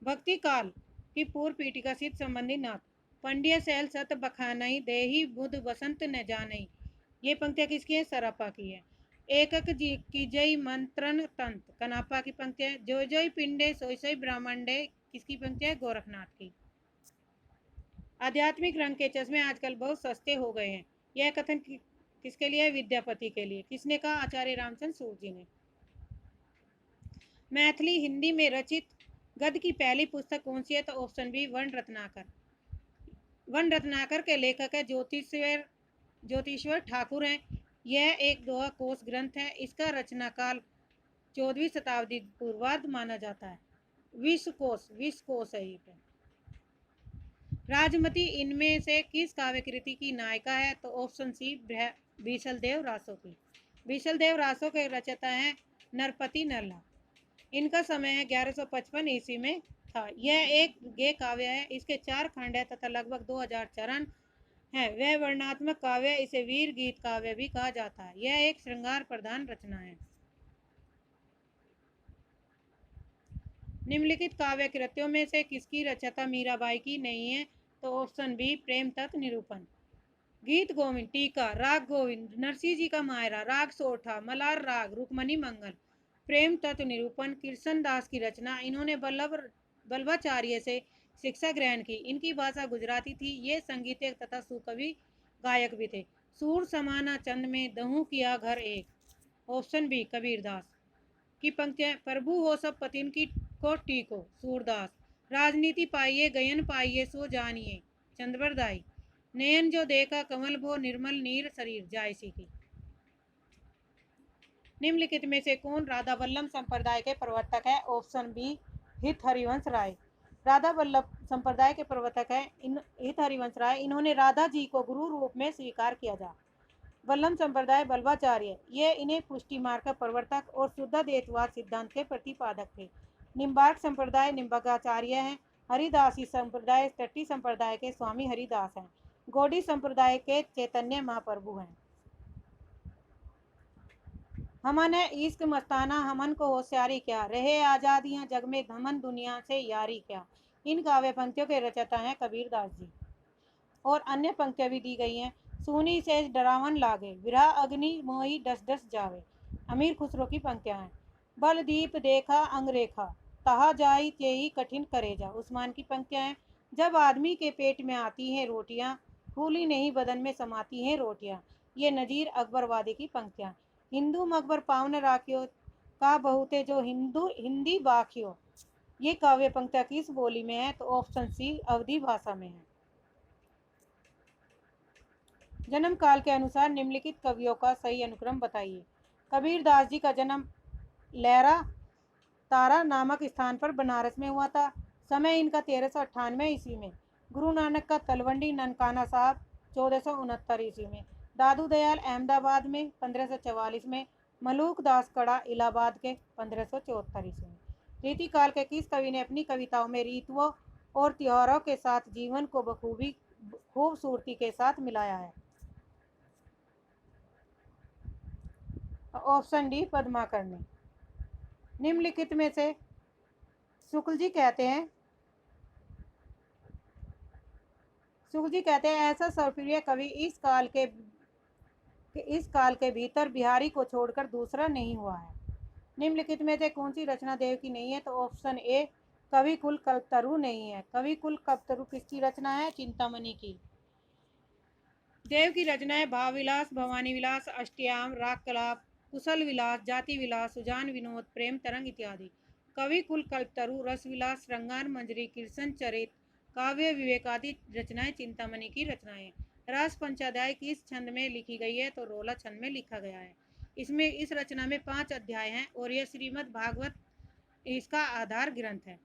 भक्ति काल की पूर्व पीठिका सिद्ध संबंधी नाथ पंडिया सैल सत बखानई देही बुध बसंत न जानई। ये पंक्तियाँ किसकी है? सरापा की है। एकक जी की जय मंत्रण तंत्र कनापा की पंक्तियाँ। जो जोई पिंडे सोई सोई ब्राह्मंडे किसकी पंक्तियाँ? गोरखनाथ की। आध्यात्मिक रंग के चश्मे आजकल बहुत सस्ते हो गए हैं। यह कथन किसके लिए? विद्यापति के लिए। किसने कहा? आचार्य रामचंद्र सूर जी ने। मैथिली हिंदी में रचित गद्य की पहली पुस्तक कौन सी है? तो ऑप्शन बी वन रत्नाकर। वन रत्नाकर के लेखक है ज्योतिश्वर ठाकुर हैं। यह एक दोहा कोश ग्रंथ है। इसका रचना काल 14वीं शताब्दी पूर्वार्ध माना जाता है। विश्व कोश है ये। राजमती इनमें से किस काव्य कृति की नायिका है? तो ऑप्शन सी बीसलदेव रासो की। बीसलदेव रासो के रचयिता हैं नरपति नल्ला। इनका समय है 1155 ईस्वी में था। यह एक गे काव्य है। इसके 4 खंड है तथा लगभग 2000 चरण है। वह वर्णात्मक काव्य, इसे वीर गीत काव्य भी कहा जाता है। यह एक श्रृंगार प्रधान रचना है। निम्नलिखित काव्य कृतियों में से किसकी रचयिता मीराबाई की नहीं है? तो ऑप्शन बी प्रेम तत्व निरूपण। गीत गोविंद, टीका, राग गोविंद, नरसिंह जी का मायरा, राग सोठा, मलार राग, रुक्मणी मंगल, प्रेम तत्व निरूपण कृष्ण दास की रचना। इन्होंने बल्लभाचार्य से शिक्षा ग्रहण की। इनकी भाषा गुजराती थी। ये संगीतज्ञ तथा सुकवि गायक भी थे। सूर समाना चंद में दहू किया घर एक। ऑप्शन बी कबीरदास की पंक्तियां। प्रभु हो सब पतिन की को टीको सूरदास। राजनीति पाइये गयन पाइये सो जानिए चंद्रवरदाई। नयन जो देखा कमल भो निर्मल नीर शरीर जायसी की। निम्नलिखित में से कौन राधा वल्लभ संप्रदाय के प्रवर्तक है? ऑप्शन बी हित हरिवंश राय। राधा वल्लभ संप्रदाय के प्रवर्तक है हित हरिवंश राय। इन्होंने राधा जी को गुरु रूप में स्वीकार किया था। वल्लभ संप्रदाय बल्लभाचार्य ये इन्हें पुष्टि मार्ग का प्रवर्तक और शुद्ध द्वैतवाद सिद्धांत के प्रतिपादक थे। निम्बार्क संप्रदाय निम्बार्काचार्य हैं। हरिदासी संप्रदाय टट्टी संप्रदाय के स्वामी हरिदास हैं। गौड़ी संप्रदाय के चैतन्य महाप्रभु हैं। हमन है इश्क मस्ताना हमन को होशियारी क्या, रहे आजादियां जग में धमन दुनिया से यारी क्या। इन काव्य पंक्तियों के रचयिता हैं कबीरदास जी। और अन्य पंक्तियां भी दी गई हैं। सूनी से डरावन लागे विरह अग्नि मोही डस डस जावे। अमीर खुसरो की पंक्तियां हैं। बलदीप देखा अंगरेखा तहा जाई ते ही कठिन करेजा। उस्मान की पंक्तियां हैं, जब आदमी के पेट में आती हैं रोटियां, फूली नहीं बदन में समाती हैं रोटियां। ये नजीर अकबरवादी की पंक्तियां। हिंदू मकबर पावन राखियो का बहुते जो हिंदू हिंदी बाखियो। ये काव्य पंक्तियां किस बोली में है? तो ऑप्शन सी अवधी भाषा में है। जन्म काल के अनुसार निम्नलिखित कवियों का सही अनुक्रम बताइए। कबीर दास जी का जन्म लहरा तारा नामक स्थान पर बनारस में हुआ था। समय इनका 1398 ईस्वी में। गुरु नानक का तलवंडी ननकाना साहब 1469 ईस्वी में। दादू दयाल अहमदाबाद में 1544 में। मलूक दास कड़ा इलाहाबाद के 1574 ईस्वी में। रीतिकाल के किस कवि ने अपनी कविताओं में ऋतुओं और त्योहारों के साथ जीवन को बखूबी खूबसूरती के साथ मिलाया है? ऑप्शन डी पद्माकर ने। निम्नलिखित में से शुक्ल जी कहते हैं ऐसा सर्वप्रिय कवि इस काल के भीतर बिहारी को छोड़कर दूसरा नहीं हुआ है। निम्नलिखित में से कौन सी रचना देव की नहीं है? तो ऑप्शन ए कवि कुल कल्पतरु नहीं है। कवि कुल कल्पतरु किसकी रचना है? चिंतामणि की। देव की रचनाएं भाव विलास, भवानी विलास, अष्टयाम, राग कलाप, कुशल विलास, जाति विलास, सुजान विनोद, प्रेम तरंग इत्यादि। कवि कुल कल्पतरु, रस विलास, श्रृंगार मंजरी, कृष्ण चरित, काव्य विवेक आदि रचनाएं चिंतामणि की रचनाएं। रास पंचाध्याय किस छंद में लिखी गई है? तो रोला छंद में लिखा गया है। इसमें इस रचना में 5 अध्याय हैं और यह श्रीमद् भागवत इसका आधार ग्रंथ है।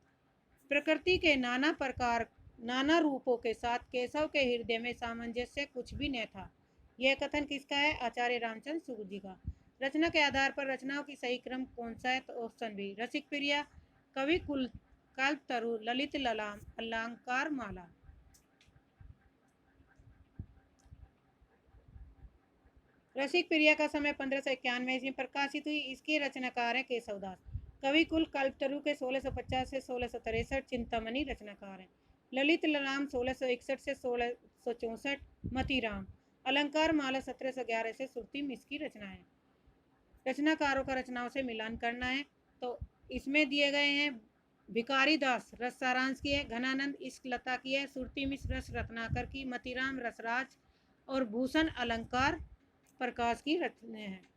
प्रकृति के नाना रूपों के साथ केशव के हृदय में सामंजस्य कुछ भी न था। यह कथन किसका है? आचार्य रामचंद्र शुक्ल जी का। रचना के आधार पर रचनाओं की सही क्रम कौन सा है? तो ऑप्शन बी रसिक प्रिया, कवि कुल कल्पतरु, ललित ललाम, अलंकार माला। रसिक प्रिया का समय 1591 ईस्वी में प्रकाशित हुई। इसके रचनाकार हैं केशवदास। कवि कुल कल्पतरु के 1650 से 1663 चिंतामणि रचनाकार हैं। ललित ललाम 1661 से 1664 मतीराम। अलंकार माला 1711 से सुरती मिस की रचना है। रचनाकारों का रचनाओं से मिलान करना है तो इसमें दिए गए हैं भिकारी दास रस सारांश की है, घनानंद इश्क लता की है, सुरती मिश्र रस रत्नाकर की, मतीराम रसराज और भूषण अलंकार प्रकाश की रचना है।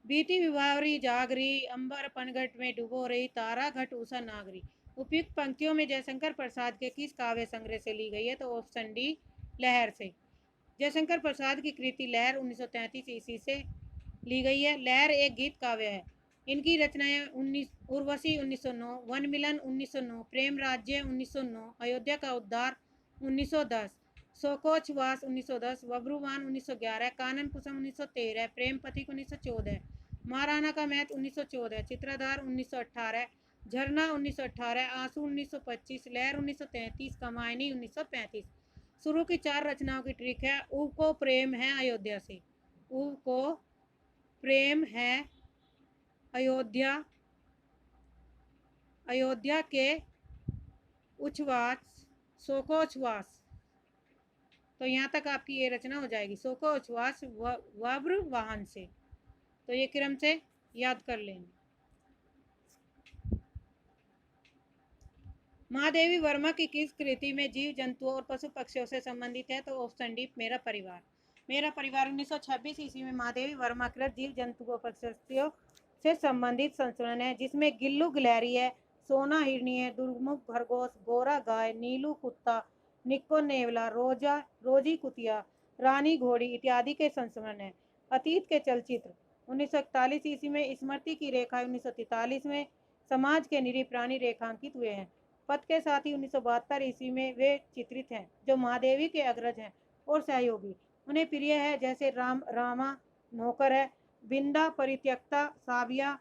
बीती विभावरी जागरी, अंबर पनघट में डूबो रही, तारा घट उषा नागरी। उपयुक्त पंक्तियों में जयशंकर प्रसाद के किस काव्य संग्रह से ली गई है? तो ऑप्शन डी लहर से। जयशंकर प्रसाद की कृति लहर 1933 ईस्वी से ली गई है। लहर एक गीत काव्य है। इनकी रचनाएं उर्वशी 1909, वन मिलन 1909, प्रेम राज्य 1909, अयोध्या का उद्धार 1910, शोकोच्छ्वास 1910, बब्रुवान 1911, कानन कुसुम 1913, प्रेम पथिक 1914, महाराणा का महत 1914, चित्राधार 1918, झरना 1918, आंसू 1925, लहर 1933, कमायनी 1935। शुरू की 4 रचनाओं की ट्रिक है। ऊ को प्रेम है अयोध्या से, ऊ को प्रेम है अयोध्या के उच्छ्वास, शोकोच्छ्वास। तो यहाँ तक आपकी ये रचना हो जाएगी, शोकोच्छ्वास वब्र वाहन से। तो ये क्रम से याद कर लेंगे। महादेवी वर्मा की किस कृति में जीव जंतुओं और पशु पक्षियों से संबंधित है? तो ऑप्शन डी मेरा परिवार। मेरा परिवार 1926 ईस्वी में महादेवी वर्मा कृत जीव जंतुओं पक्षियों से संबंधित संस्करण है, जिसमें गिल्लू गिलहरी है, सोना हिरनी है, दुर्मुख खरगोश, गोरा गाय, नीलू कुत्ता, निक्को नेवला, रोजी कुतिया, रानी घोड़ी इत्यादि के संस्करण है। अतीत के चलचित्र 1941 ईस्वी में, स्मृति की रेखा 1943 में, समाज के निरीह प्राणी रेखांकित हुए हैं। पद के साथ ही 1972 ईस्वी में वे चित्रित हैं, जो महादेवी के अग्रज हैं और सहयोगी उन्हें प्रिय है, जैसे रामा नौकर है, बिंदा परित्यक्ता, साबिया,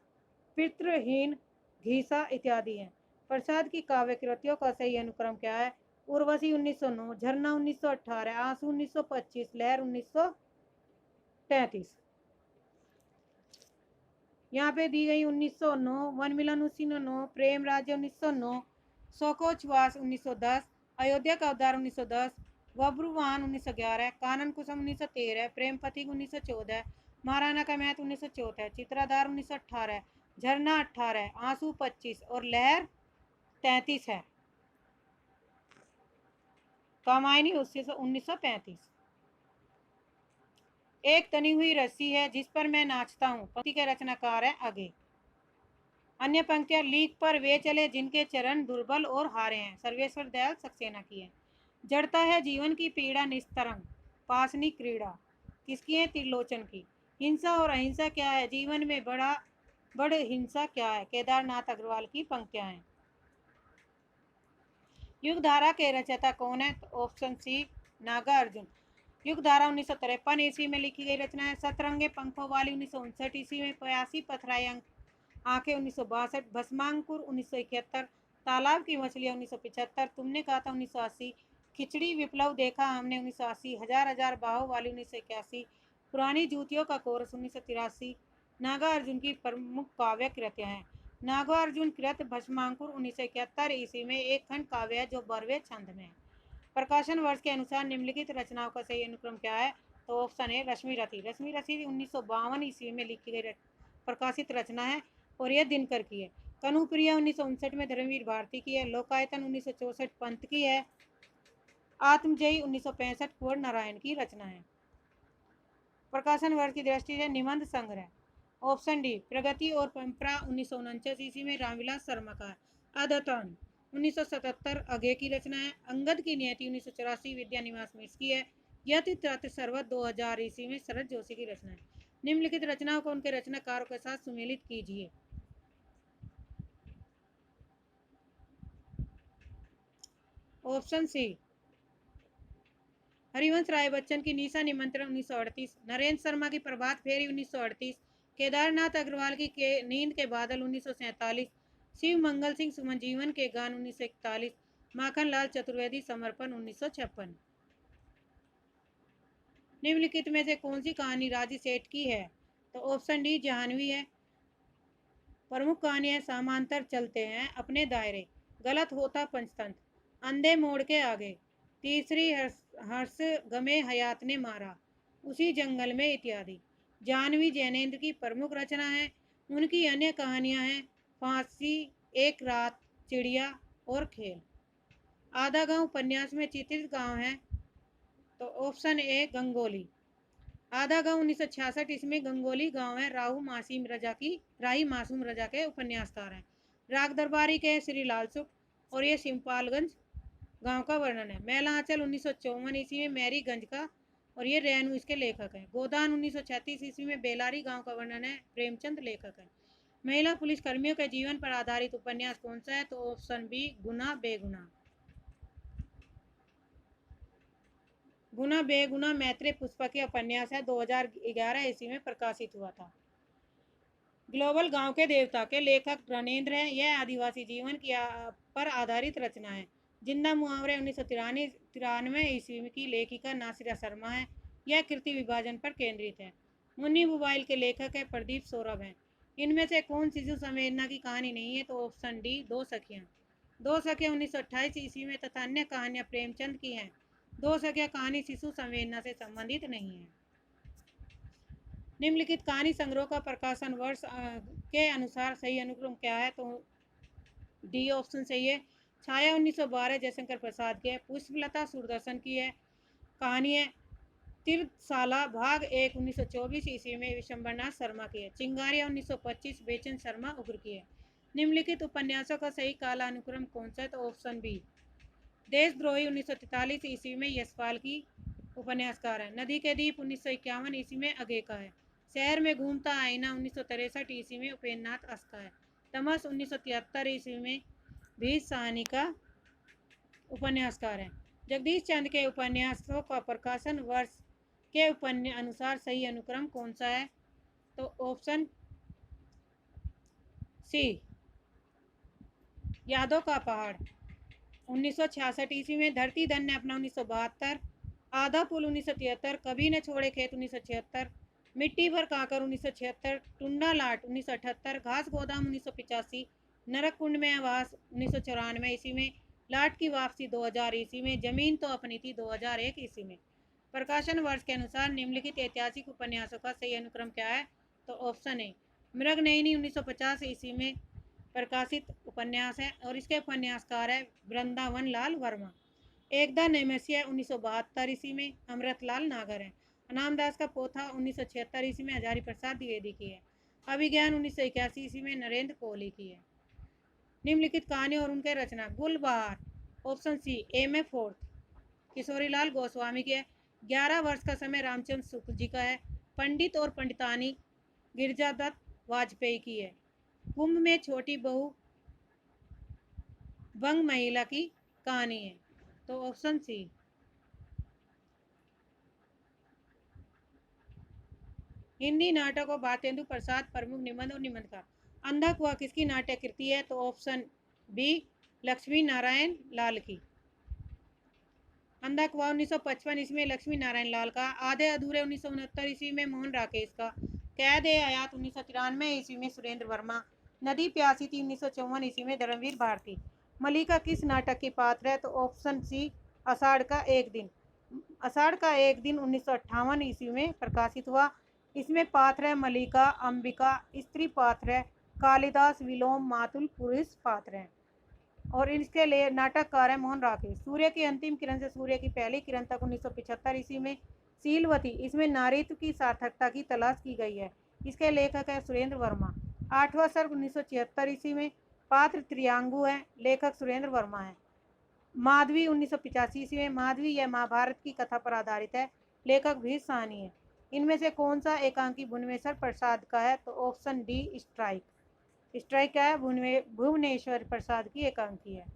पितृहीन, घीसा इत्यादि हैं। प्रसाद की काव्य कृतियों का सही अनुक्रम क्या है? उर्वशी 1909, झरना 1918, आंसू 1925, लहर 1933। यहाँ पे दी गई 1909, वन मिलन 1909, प्रेम राज्य 1909, शोकोच्छ्वास 1910, अयोध्या का उद्धार 1910, बब्रुवाहन 1911, कानन कुसुम 1913, प्रेम पथिक 1914, महाराणा का महत 1914, चित्राधार 1918, झरना 18, आंसू 25 और लहर 33 है। कामायनी 1935। एक तनी हुई रस्सी है जिस पर मैं नाचता हूँ, पंक्ति के रचनाकार है आगे। अन्य पंक्तियां, लीक पर वे चले जिनके चरण दुर्बल और हारे हैं, सर्वेश्वर दयाल सक्सेना की है। जड़ता है जीवन की पीड़ा निस्तरंग, पासनी क्रीड़ा किसकी है, त्रिलोचन की। हिंसा और अहिंसा क्या है, जीवन में बड़ हिंसा क्या है, केदारनाथ अग्रवाल की पंक्तियां हैं। युग धारा के रचयिता कौन है, तो ऑप्शन सी नागा अर्जुन। युग धारा 1953 ईस्वी में लिखी गई रचना है। सतरंगे पंखों वाली 1959 ईस्वी में। प्यासी पथराई आंखें 1962। भस्मांकुर 1971। तालाब की मछलियां 1975। तुमने कहा था 1980। खिचड़ी विप्लव देखा हमने 1980। हजार हजार बाहों वाली 1981। पुरानी जूतियों का कोरस 1983। नागा अर्जुन की प्रमुख काव्य कृतियां हैं। नागार्जुन कृत भस्मांकुर 1971 ईस्वी में एक खंड काव्य है जो 12वें छंद में है। प्रकाशन वर्ष के अनुसार निम्नलिखित रचनाओं का सही अनुक्रम क्या है, तो ऑप्शन है रश्मि रथी। रश्मि रथी 1952 ईस्वी में लिखी गई प्रकाशित रचना है और यह दिनकर की है। कनुप्रिया 1959 में धर्मवीर भारती की है। लोकायतन 1964 पंत की है। आत्मजयी 1965 कुंवर नारायण की रचना है। प्रकाशन वर्ष की दृष्टि से निबंध संग्रह, ऑप्शन डी प्रगति और परंपरा 1949 ईस्वी में रामविलास शर्मा का है। अदतन 1977 अघे की रचना है। अंगद की नियति 1984 विद्या निवास मिश्र की है। यति तत् सर्वत 2000 ईस्वी में शरद जोशी की रचना है। निम्नलिखित रचनाओं को उनके रचनाकारों के साथ सुमेलित कीजिए। ऑप्शन सी हरिवंश राय बच्चन की निशा निमंत्रण 1938। नरेंद्र शर्मा की प्रभात फेरी 1938। केदारनाथ अग्रवाल की नींद के बादल 1947। शिव मंगल सिंह सुमन जीवन के गान 1941। माखन लाल चतुर्वेदी समर्पण 1956। निम्नलिखित में से कौन सी कहानी राजी सेठ की है, तो ऑप्शन डी जाह्नवी है। प्रमुख कहानी है समांतर चलते हैं अपने दायरे, गलत होता पंचतंत्र, अंधे मोड़ के आगे, तीसरी हर्ष गमे हयात ने मारा, उसी जंगल में इत्यादि। जाह्नवी जैनेन्द्र की प्रमुख रचना है। उनकी अन्य कहानियां हैं फांसी, एक रात, चिड़िया और खेल। आधा गांव उपन्यास में चित्रित गांव है, तो ऑप्शन ए गंगोली। आधा गांव 1966 इसमें गंगोली गांव है। राही मासूम रजा के उपन्यासकार हैं। राग दरबारी के श्री लाल सुख और ये सिंपालगंज गांव का वर्णन है। मैला आंचल 1954 ईस्वी में मैरीगंज का और ये रेणु इसके लेखक हैं। गोदान 1936 ईस्वी में बेलारी गांव का वर्णन है। प्रेमचंद लेखक है। महिला पुलिस कर्मियों के जीवन पर आधारित उपन्यास कौन सा है, तो ऑप्शन बी गुना बेगुना। गुना बेगुना मैत्रेय पुष्पा के उपन्यास है, 2011 ईस्वी में प्रकाशित हुआ था। ग्लोबल गांव के देवता के लेखक रणेंद्र हैं। यह आदिवासी जीवन की पर आधारित रचना है। जिंदा मुहावरे 1993 ईस्वी की लेखिका नासिरा शर्मा है। यह कृति विभाजन पर केंद्रित है। मुन्नी मोबाइल के लेखक है प्रदीप सौरभ हैं। इनमें से कौन शिशु संवेदना की कहानी नहीं है, तो ऑप्शन डी दो सखियां। दो सखियां 1928 ईस्वी में तथा अन्य कहानियां प्रेमचंद की हैं। दो सखियां कहानी शिशु संवेदना से संबंधित नहीं है। निम्नलिखित कहानी संग्रह का प्रकाशन वर्ष के अनुसार सही अनुक्रम क्या है, तो डी ऑप्शन सही है। छाया 1912 जयशंकर प्रसाद की है। पुष्पलता सूरदर्शन की है। कहानी है तीर्थशाला भाग 1 1924 ईस्वी में विशंबरनाथ शर्मा की है। चिंगारिया 1925 बेचन शर्मा उग्र की है। निम्नलिखित उपन्यासों का सही काला अनुक्रम कौन सा है, तो ऑप्शन बी देशद्रोही 1943 ईस्वी में यशपाल की उपन्यासकार है। नदी के दीप 1951 ईस्वी में अगे का है। शहर में घूमता आईना 1963 ईस्वी में उपेंद्रनाथ अस का है। तमस 1973 ईस्वी में भी साहनी का उपन्यासकार है। जगदीश चंद्र के उपन्यासों का प्रकाशन वर्ष के अनुसार सही अनुक्रम कौन सा है, तो ऑप्शन सी यादों का पहाड़ 1966 ईस्वी में। धरती धन ने अपना 1972। आधा पुल 1973। कभी न छोड़े खेत 1976। मिट्टी भर काकर 1976। टुंडा लाट 1978। घास गोदाम 1985। नरक कुंड में आवास 1994 ईस्वी में। लाट की वापसी 2000 ईस्वी में। जमीन तो अपनी थी 2001 ईस्वी में। प्रकाशन वर्ष के अनुसार निम्नलिखित ऐतिहासिक उपन्यासों का सही अनुक्रम क्या है, तो ऑप्शन ए मृगनयनी 1950 ईस्वी में प्रकाशित उपन्यास है और इसके उपन्यासकार है वृंदावन लाल वर्मा। एकदा नैमस्य 1972 ईस्वी में अमृतलाल नागर है। अनामदास का पोथा 1976 ईस्वी में हजारी प्रसाद द्विवेदी की है। अभिज्ञान 1981 ईस्वी में नरेंद्र कोहली की है। निम्नलिखित कहानी और उनके रचना। Gulbahar, option C M A fourth, Kishorilal Goswami की है। 11 वर्ष का समय रामचंद्र शुक्ल जी का है। पंडित और पंडितानी गिरजा दत्त वाजपेयी की है। कुंभ में छोटी बहू बंग महिला की कहानी है, तो ऑप्शन सी। हिंदी नाटक और भारतेंदु प्रसाद प्रमुख निबंध और निबंधकार। अंधा कुआ किसकी नाट्य कृति है, तो ऑप्शन बी लक्ष्मी नारायण लाल की। अंधा कुआ 1955 ईस्वी में लक्ष्मी नारायण लाल का। आधे अधूरे 1969 ईस्वी में मोहन राकेश का। कैद ए हयात 1993 ईस्वी में सुरेंद्र वर्मा। नदी प्यासी थी 1954 ईस्वी में धर्मवीर भारती। मलिका किस नाटक की पात्र है, तो ऑप्शन सी आषाढ़ का एक दिन। आषाढ़ का एक दिन 1958 ईस्वी में प्रकाशित हुआ। इसमें पात्र है मलिका, अंबिका स्त्री पात्र है, कालिदास विलोम मातुल पुरुष पात्र है और इसके लिए नाटककार है मोहन राकेश। सूर्य की अंतिम किरण से सूर्य की पहली किरण तक 1975 ईस्वी में सीलवती, इसमें नारीत्व की सार्थकता की तलाश की गई है। इसके लेखक है सुरेंद्र वर्मा। 8वां सर्ग 1976 ईस्वी में पात्र त्रियांगु है, लेखक सुरेंद्र वर्मा है। माधवी 1985 ईस्वी में माधवी यह महाभारत की कथा पर आधारित है, लेखक भी साहनी है। इनमें से कौन सा एकांकी भुवनेश्वर प्रसाद का है, तो ऑप्शन डी स्ट्राइक। स्ट्राइक क्या है, भुवनेश्वर प्रसाद की एकांकी है।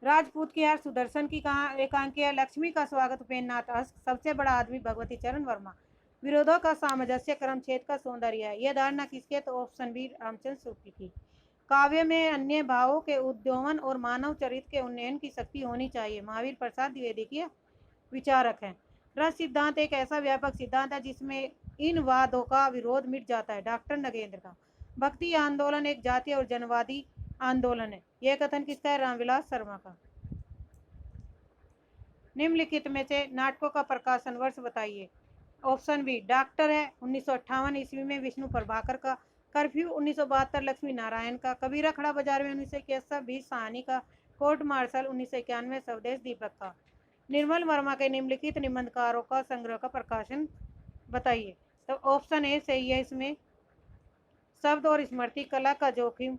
राजपूत की हार सुदर्शन की कहा एकांकी है। लक्ष्मी का स्वागत उपेन्द्रनाथ अस्क। सबसे बड़ा आदमी भगवती चरण वर्मा। विरोधों का सामंजस्य क्रम छेद का सौंदर्य है, यह धारणा किसकी है, तो ऑप्शन बी रामचंद्र शुक्ल की। काव्य में अन्य भावों के उद्योवन और मानव चरित्र के उन्नयन की शक्ति होनी चाहिए, महावीर प्रसाद द्विवेदी के विचारक हैं। रस सिद्धांत एक ऐसा व्यापक सिद्धांत है जिसमें इन वादों का विरोध मिट जाता है, डॉक्टर नगेंद्र का। भक्ति आंदोलन एक जातीय और जनवादी आंदोलन है, यह कथन किसका है, रामविलास शर्मा का। निम्नलिखित में से नाटकों का प्रकाशन वर्ष बताइए। ऑप्शन बी डॉक्टर है 1958 ईस्वी में विष्णु प्रभाकर का। कर्फ्यू 1972 लक्ष्मी नारायण का। कबीरा खड़ा बाजार में 1961 भी साहनी का। कोर्ट मार्शल 1991 स्वदेश दीपक का। निर्मल वर्मा के निम्नलिखित निबंधकारों का संग्रह का प्रकाशन बताइए, तो ऑप्शन ए सही है इसमें। शब्द और स्मृति, कला का जोखिम,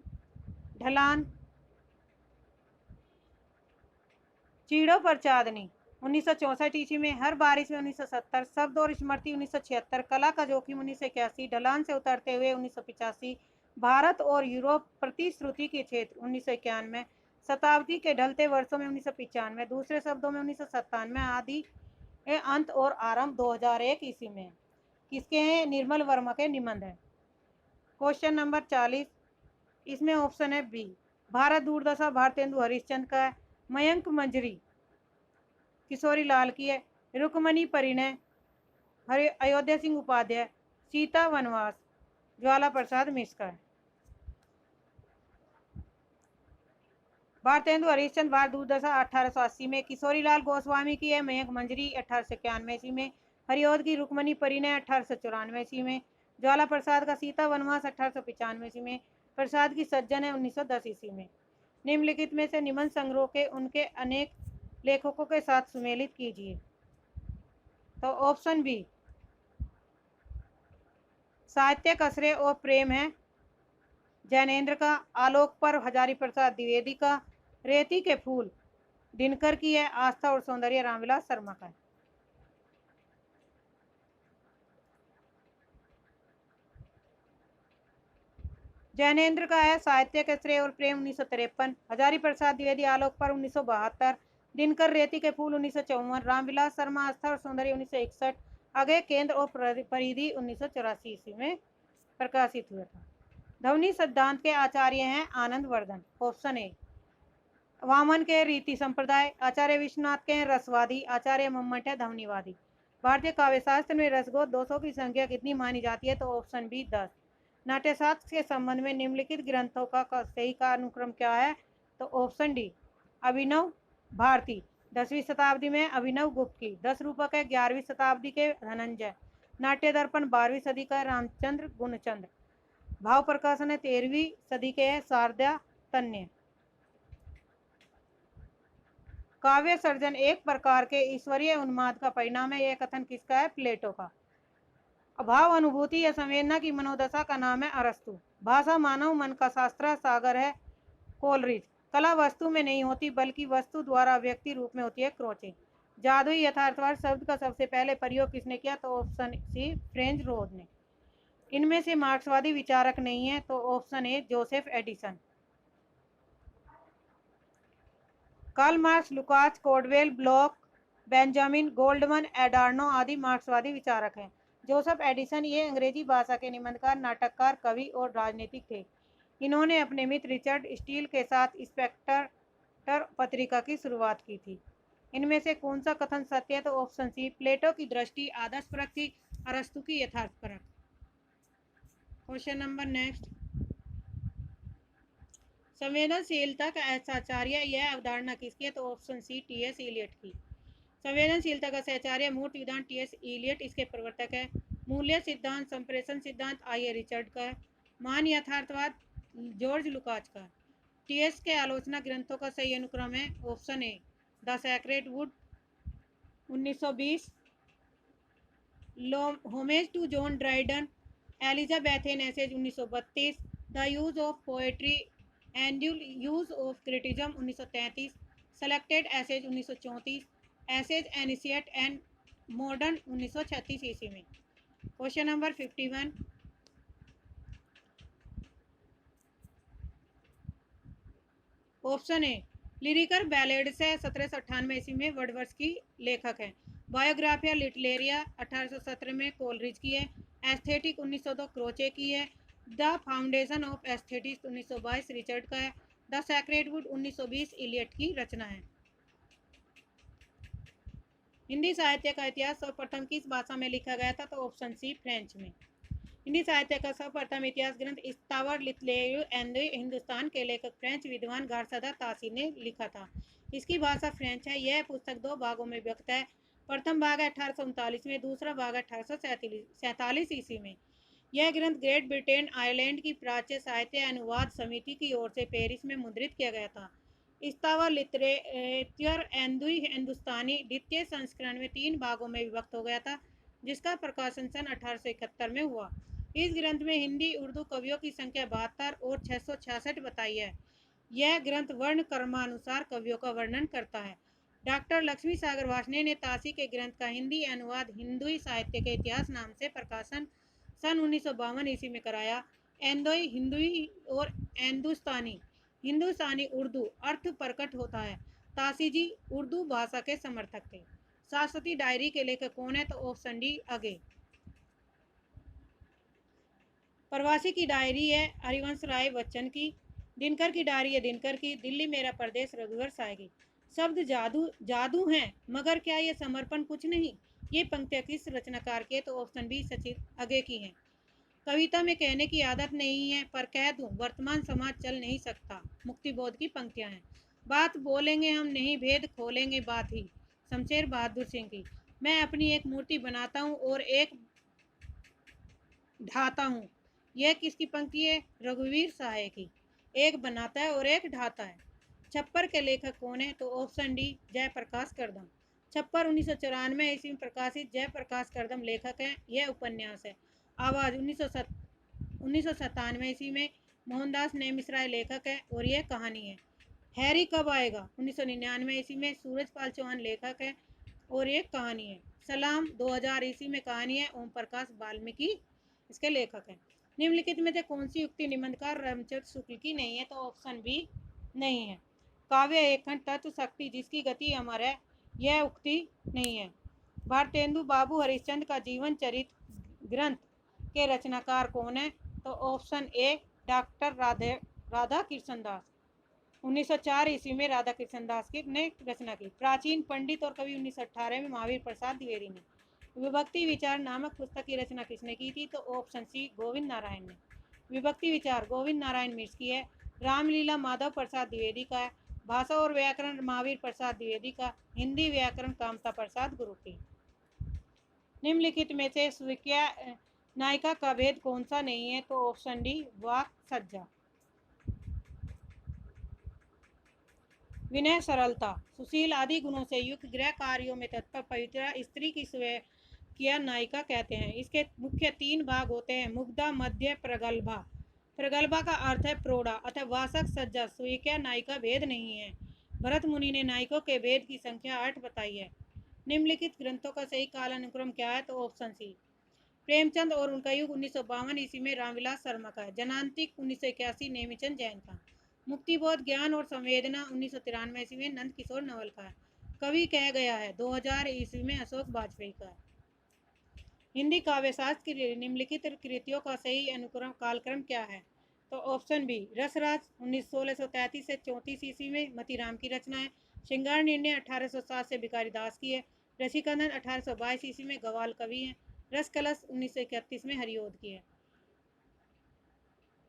ढलान, चीड़ों पर चांदनी 1964 ईस्वी में, हर बारिश में 1970, शब्द और स्मृति 1976, कला का जोखिम 1981, ढलान से उतरते हुए 1985, भारत और यूरोप प्रतिश्रुति के क्षेत्र 1991, शताब्दी के ढलते वर्षों में 1995, दूसरे शब्दों में 1997, आदि अंत और आरंभ 2001 ईस्वी में। किसके हैं, निर्मल वर्मा के निबंध है। क्वेश्चन नंबर 40, इसमें ऑप्शन है बी भारत दूरदशा भारतेंदु हरिश्चंद्र का है। मयंक मंजरी किशोरी लाल की है। रुक्मणी परिणय अयोध्या सिंह उपाध्याय। सीता वनवास ज्वाला प्रसाद मिश्र का है। भारतेंदु हरिश्चंद्र भारत दूरदशा 1880 में। किशोरी लाल गोस्वामी की है। मयंक मंजरी 1891 ईस्वी में। हरिऔध की रुक्मणी परिणय 1894 ईस्वी में। ज्वाला प्रसाद का सीता वनवास 1895 ईस्वी में। प्रसाद की सज्जन है 1910 ईस्वी में। निम्नलिखित में से निबंध संग्रह के उनके अनेक लेखकों के साथ सुमेलित कीजिए, तो ऑप्शन बी साहित्य कसरे और प्रेम है जैनेन्द्र का। आलोक पर हजारी प्रसाद द्विवेदी का। रेती के फूल दिनकर की है। आस्था और सौंदर्य रामविलास शर्मा का है। जैनेन्द्र का है साहित्य के श्रेय और प्रेम 1953, हजारी प्रसाद द्विवेदी आलोक पर 1972, दिनकर रेती के फूल 1954, रामविलास शर्मा आस्था और सौंदर्य 1961, अगय केंद्र और परिधि 1984 ईस्वी में प्रकाशित हुआ था। ध्वनि सिद्धांत के आचार्य हैं आनंद वर्धन। ऑप्शन ए वामन के रीति संप्रदाय, आचार्य विश्वनाथ के रसवादी, आचार्य मम्मट है ध्वनिवादी। भारतीय काव्य शास्त्र में रसगोत दोषों की संख्या कितनी मानी जाती है, तो ऑप्शन बी 10। नाट्यशास्त्र के संबंध में निम्नलिखित ग्रंथों का सही का अनुक्रम क्या है, तो ऑप्शन डी अभिनव भारती 10वीं शताब्दी में, अभिनव गुप्त की 10 रूपक है 11वीं शताब्दी के धनंजय, नाट्य दर्पण 12वीं सदी का है, रामचंद्र गुणचंद्र। भाव प्रकाशन है 13वीं सदी के है, शारदा तन्य। काव्य सर्जन एक प्रकार के ईश्वरीय उन्माद का परिणाम है, यह कथन किसका है? प्लेटो का। भाव अनुभूति या संवेदना की मनोदशा का नाम है अरस्तु। भाषा मानव मन का शास्त्र सागर है, कोलरिज। कला वस्तु में नहीं होती बल्कि वस्तु द्वारा व्यक्ति रूप में होती है, क्रोचे। जादुई यथार्थवाद शब्द का सबसे पहले प्रयोग किसने किया? तो ऑप्शन सी फ्रेंच रोज ने। इनमें से मार्क्सवादी विचारक नहीं है, तो option A Joseph Addison. Karl Marx, Lukacs, Caudwell, Bloch, Benjamin, Goldmann, Adorno आदि मार्क्सवादी विचारक हैं। जोसेफ एडिसन ये अंग्रेजी भाषा के निबंधकार, नाटककार, कवि और राजनीतिक थे। इन्होंने अपने मित्र रिचर्ड स्टील के साथ स्पेक्टर पत्रिका की शुरुआत की थी। इनमें से कौन सा कथन सत्य है? तो ऑप्शन सी प्लेटो की दृष्टि आदर्श परक थी, अरस्तु की यथार्थ परक। क्वेश्चन नंबर नेक्स्ट, संवेदनशीलता का सहचार्य यह अवधारणा किसकी है? तो ऑप्शन सी टी.एस. इलियट की। संवेदनशीलता का सहचार्य मूर्त विधान टी.एस. इलियट इसके प्रवर्तक है। मूल्य सिद्धांत, संप्रेषण सिद्धांत आई रिचर्ड का है। मान यथार्थवाद जॉर्ज लुकाच का। टी.एस. के आलोचना ग्रंथों का सही अनुक्रम है option A the sacred wood 1920, homage to John Dryden, Elizabethan essays 1932, the use of poetry and use of criticism 1933, selected essays 1934, essays ancient and modern 1936 ईस्वी में। Question number 51, option A lyrical ballads है 1798 ईस्वी में, वर्डवर्थ की लेखक है। बायोग्राफिया लिटलेरिया 1817 में कोलरिज की है। एस्थेटिक 1902 क्रोचे की है। The foundation of aesthetics 1922 Richard का है। द सैक्रेड वुड 1920 इलियट की रचना है। हिंदी साहित्य का इतिहास सर्वप्रथम किस भाषा में लिखा गया था? तो ऑप्शन सी फ्रेंच में। हिंदी साहित्य का सर्वप्रथम इतिहास ग्रंथ इस्तावर लिटलेरियो एंड हिंदुस्तान के लेखक फ्रेंच विद्वान गार्सदा तासी ने लिखा था। इसकी भाषा फ्रेंच है। यह पुस्तक दो भागों में विभक्त है। प्रथम भाग है 1839 में, दूसरा भाग है 1847 ईस्वी में। यह ग्रंथ ग्रेट ब्रिटेन आयरलैंड की प्राच्य साहित्य अनुवाद समिति की ओर से पेरिस में मुद्रित किया गया था। इस्तावर लिटरेचर एंदुई हिंदुस्तानी द्वितीय संस्करण में 3 भागों में विभक्त हो गया था, जिसका प्रकाशन सन 1871 में हुआ। इस ग्रंथ में हिंदी उर्दू कवियों की संख्या 72 और 666 बताई है। यह ग्रंथ वर्ण क्रमानुसार कवियों का वर्णन करता है। डॉक्टर लक्ष्मी सागर वार्ष्णेय ने तासी के ग्रंथ का हिंदी अनुवाद हिंदुई साहित्य के इतिहास नाम से प्रकाशन सन 1952 ईस्वी में कराया। एंदोई हिंदुई और हिंदुस्तानी उर्दू अर्थ प्रकट होता है। तासी जी उर्दू भाषा के समर्थक थे। सरस्वती डायरी के लेखक कौन है? तो ऑप्शन डी अगे। प्रवासी की डायरी है हरिवंश राय बच्चन की। दिनकर की डायरी है दिनकर की। दिल्ली मेरा प्रदेश रघुवर साय की। शब्द जादू जादू हैं, मगर क्या ये समर्पण कुछ नहीं? ये पंक्तियाँ किस रचनाकार के? तो ऑप्शन बी सचिन अगे की हैं। कविता में कहने की आदत नहीं है, पर कह दूं वर्तमान समाज चल नहीं सकता, मुक्तिबोध की पंक्तियां हैं। बात बोलेंगे हम नहीं, भेद खोलेंगे बात ही, शमशेर बहादुर सिंह की। मैं अपनी एक मूर्ति बनाता हूँ और एक ढाता हूँ। यह किसकी पंक्ति है? रघुवीर सहाय की। एक बनाता है और एक ढाता है। छप्पर के लेखक कौन है? तो ऑप्शन डी जयप्रकाश करदम। छप्पर 1994 ईस्वी में प्रकाशित जयप्रकाश करदम लेखक हैं। यह उपन्यास है। आवाज़ 1997 ईस्वी में मोहनदास नेमिश्रा लेखक है और यह कहानी है। हैरी कब आएगा 1999 ईस्वी में सूरजपाल चौहान लेखक है और ये कहानी है। सलाम 2000 ईस्वी में कहानी है। ओम प्रकाश वाल्मीकि इसके लेखक हैं। निम्नलिखित में से कौन सी युक्ति निबंधकार रामचंद्र शुक्ल की नहीं है? तो ऑप्शन बी नहीं है। काव्य एक खंड तत्व शक्ति जिसकी गति अमर है, यह उक्ति नहीं है। भारतेंदु बाबू हरिश्चंद्र का जीवन चरित्र ग्रंथ के रचनाकार कौन है? तो option A doctor Radha Krishna Das. 1904 ईस्वी में राधा कृष्ण दास की ने रचना की। प्राचीन पंडित और कवि 1918 में महावीर प्रसाद द्विवेदी ने। विभक्ति विचार नामक पुस्तक की रचना किसने की थी? तो ऑप्शन सी गोविंद नारायण ने। विभक्ति विचार गोविंद नारायण मिश्र की है। रामलीला माधव प्रसाद द्विवेदी का है। भाषा और व्याकरण महावीर प्रसाद द्विवेदी का। हिंदी व्याकरण कामता प्रसाद गुरु की। निम्नलिखित में से स्वीक्रिय नायिका का भेद कौन सा नहीं है? तो ऑप्शन डी वाक सज्जा। विनय सरलता सुशील आदि गुणों से युक्त गृह कार्यों में तत्पर पवित्र स्त्री की स्वीक्रिय नायिका कहते हैं। इसके मुख्य 3 भाग होते हैं: मुग्धा, मध्य, प्रगल्भा। प्रगल्भा का अर्थ है प्रौढ़ा अथवा वासक सज्जा। स्वीक्रिय नायिका भेद नहीं है। भरत मुनि ने नायकों के भेद की संख्या 8 बताई है। निम्नलिखित ग्रंथों का सही कालानुक्रम क्या है? तो ऑप्शन सी प्रेमचंद और उनका युग 1952 ईस्वी में रामविलास शर्मा का है। जनांतिक 1981 नेमिचंद जैन का। मुक्तिबोध ज्ञान और संवेदना 1993 ईस्वी में नंद किशोर नवल का है। कवि कह गया है 2000 ईस्वी में अशोक वाजपेयी का है। हिंदी काव्यशास्त्र की निम्नलिखित कृतियों का सही अनुक्रम कालक्रम क्या है? तो ऑप्शन बी रसराज 1633 से 34 ईस्वी में मतीराम की रचना है। श्रृंगार निर्णय 1807 से भिखारी दास की है। ऋषिकंदन 1822 ईस्वी में गवाल कवि है। रस कलश 1931 में हरिओद की है।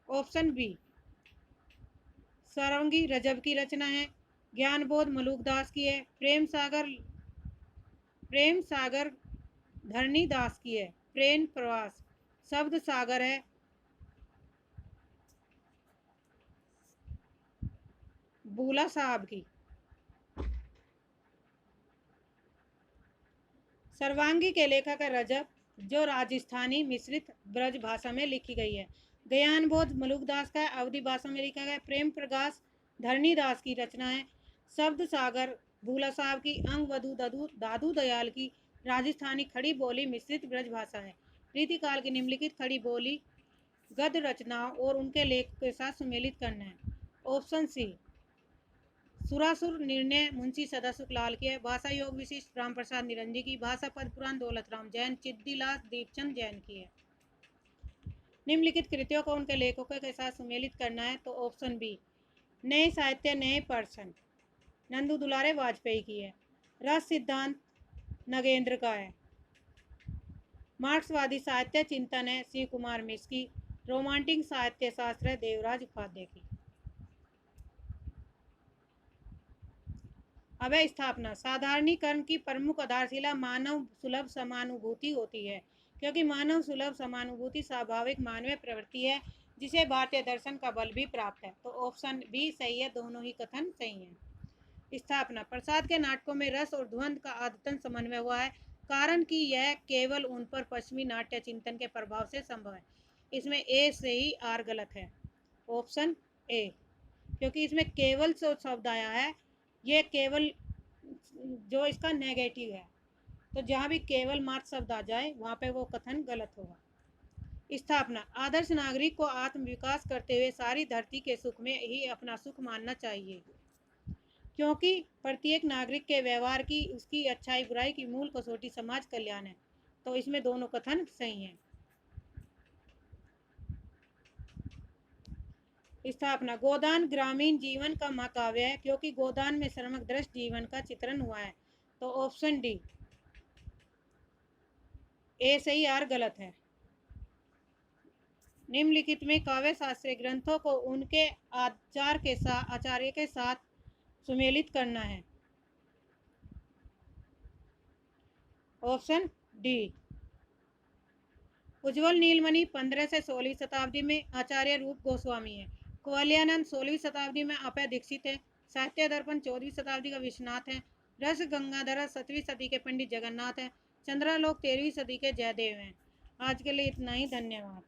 ऑप्शन बी सारंगी रजब की रचना है। ज्ञानबोध मलूकदास की है। प्रेम सागर धरणी दास की है। प्रेम प्रवास शब्द सागर है बूला साहब की। सर्वांगी के लेखक है रजब, जो राजस्थानी मिश्रित ब्रज भाषा में लिखी गई है। ज्ञानबोध मलूकदास का अवधि भाषा में लिखा गया। प्रेम प्रकाश धरणी दास की रचना है। शब्द सागर भूला साहब की। अंग वधु दादू दयाल की राजस्थानी खड़ी बोली मिश्रित ब्रज भाषा है। रीतिकाल की निम्नलिखित खड़ी बोली गद्य रचनाओं और उनके लेख के साथ सुमेलित करना है। ऑप्शन सी सुरासुर निर्णय मुंशी सदाशिव लाल की है। भाषा योग विशिष्ट राम प्रसाद निरंजी की। भाषा पद पुराण दौलत राम जैन चिद्दीलाल दीपचंद जैन की है। निम्नलिखित कृतियों को उनके लेखकों के साथ सुमेलित करना है। तो ऑप्शन बी नए साहित्य नए पर्सन नंदू दुलारे वाजपेयी की है। रस सिद्धांत नगेंद्र का है। मार्क्सवादी साहित्य चिंतन है शिव कुमार मिश्र की। रोमांटिक साहित्य शास्त्र है देवराज उपाध्याय की। अभय स्थापना साधारणीकरण की प्रमुख आधारशिला मानव सुलभ समानुभूति होती है, क्योंकि मानव सुलभ समानुभूति स्वाभाविक मानवीय प्रवृत्ति है, जिसे भारतीय दर्शन का बल भी प्राप्त है। तो ऑप्शन बी सही है, दोनों ही कथन सही हैं। स्थापना प्रसाद के नाटकों में रस और ध्वंद का आदतन समन्वय हुआ है, कारण कि यह केवल उन पर पश्चिमी नाट्य चिंतन के प्रभाव से संभव है। इसमें ए से ही आर गलत है। ऑप्शन ए, क्योंकि इसमें केवल जो शब्द आया है ये केवल जो इसका नेगेटिव है, तो जहाँ भी केवल मात्र शब्द आ जाए वहाँ पे वो कथन गलत होगा। स्थापना आदर्श नागरिक को आत्म विकास करते हुए सारी धरती के सुख में ही अपना सुख मानना चाहिए, क्योंकि प्रत्येक नागरिक के व्यवहार की उसकी अच्छाई बुराई की मूल कसौटी समाज कल्याण है। तो इसमें दोनों कथन सही हैं। स्थापना गोदान ग्रामीण जीवन का महाकाव्य है, क्योंकि गोदान में श्रमक दृष्ट जीवन का चित्रण हुआ है। तो ऑप्शन डी ए सही आर गलत है। निम्नलिखित में काव्य शास्त्रीय ग्रंथों को उनके आचार्य के साथ सुमेलित करना है। ऑप्शन डी उज्ज्वल नीलमणि 15 से 16वीं शताब्दी में आचार्य रूप गोस्वामी है। कुवलयानंद 16वीं शताब्दी में अभय दीक्षित है। साहित्य दर्पण 14वीं शताब्दी का विश्वनाथ है। रस गंगाधर 7वीं सदी के पंडित जगन्नाथ है। चंद्रालोक 13वीं सदी के जयदेव हैं। आज के लिए इतना ही, धन्यवाद।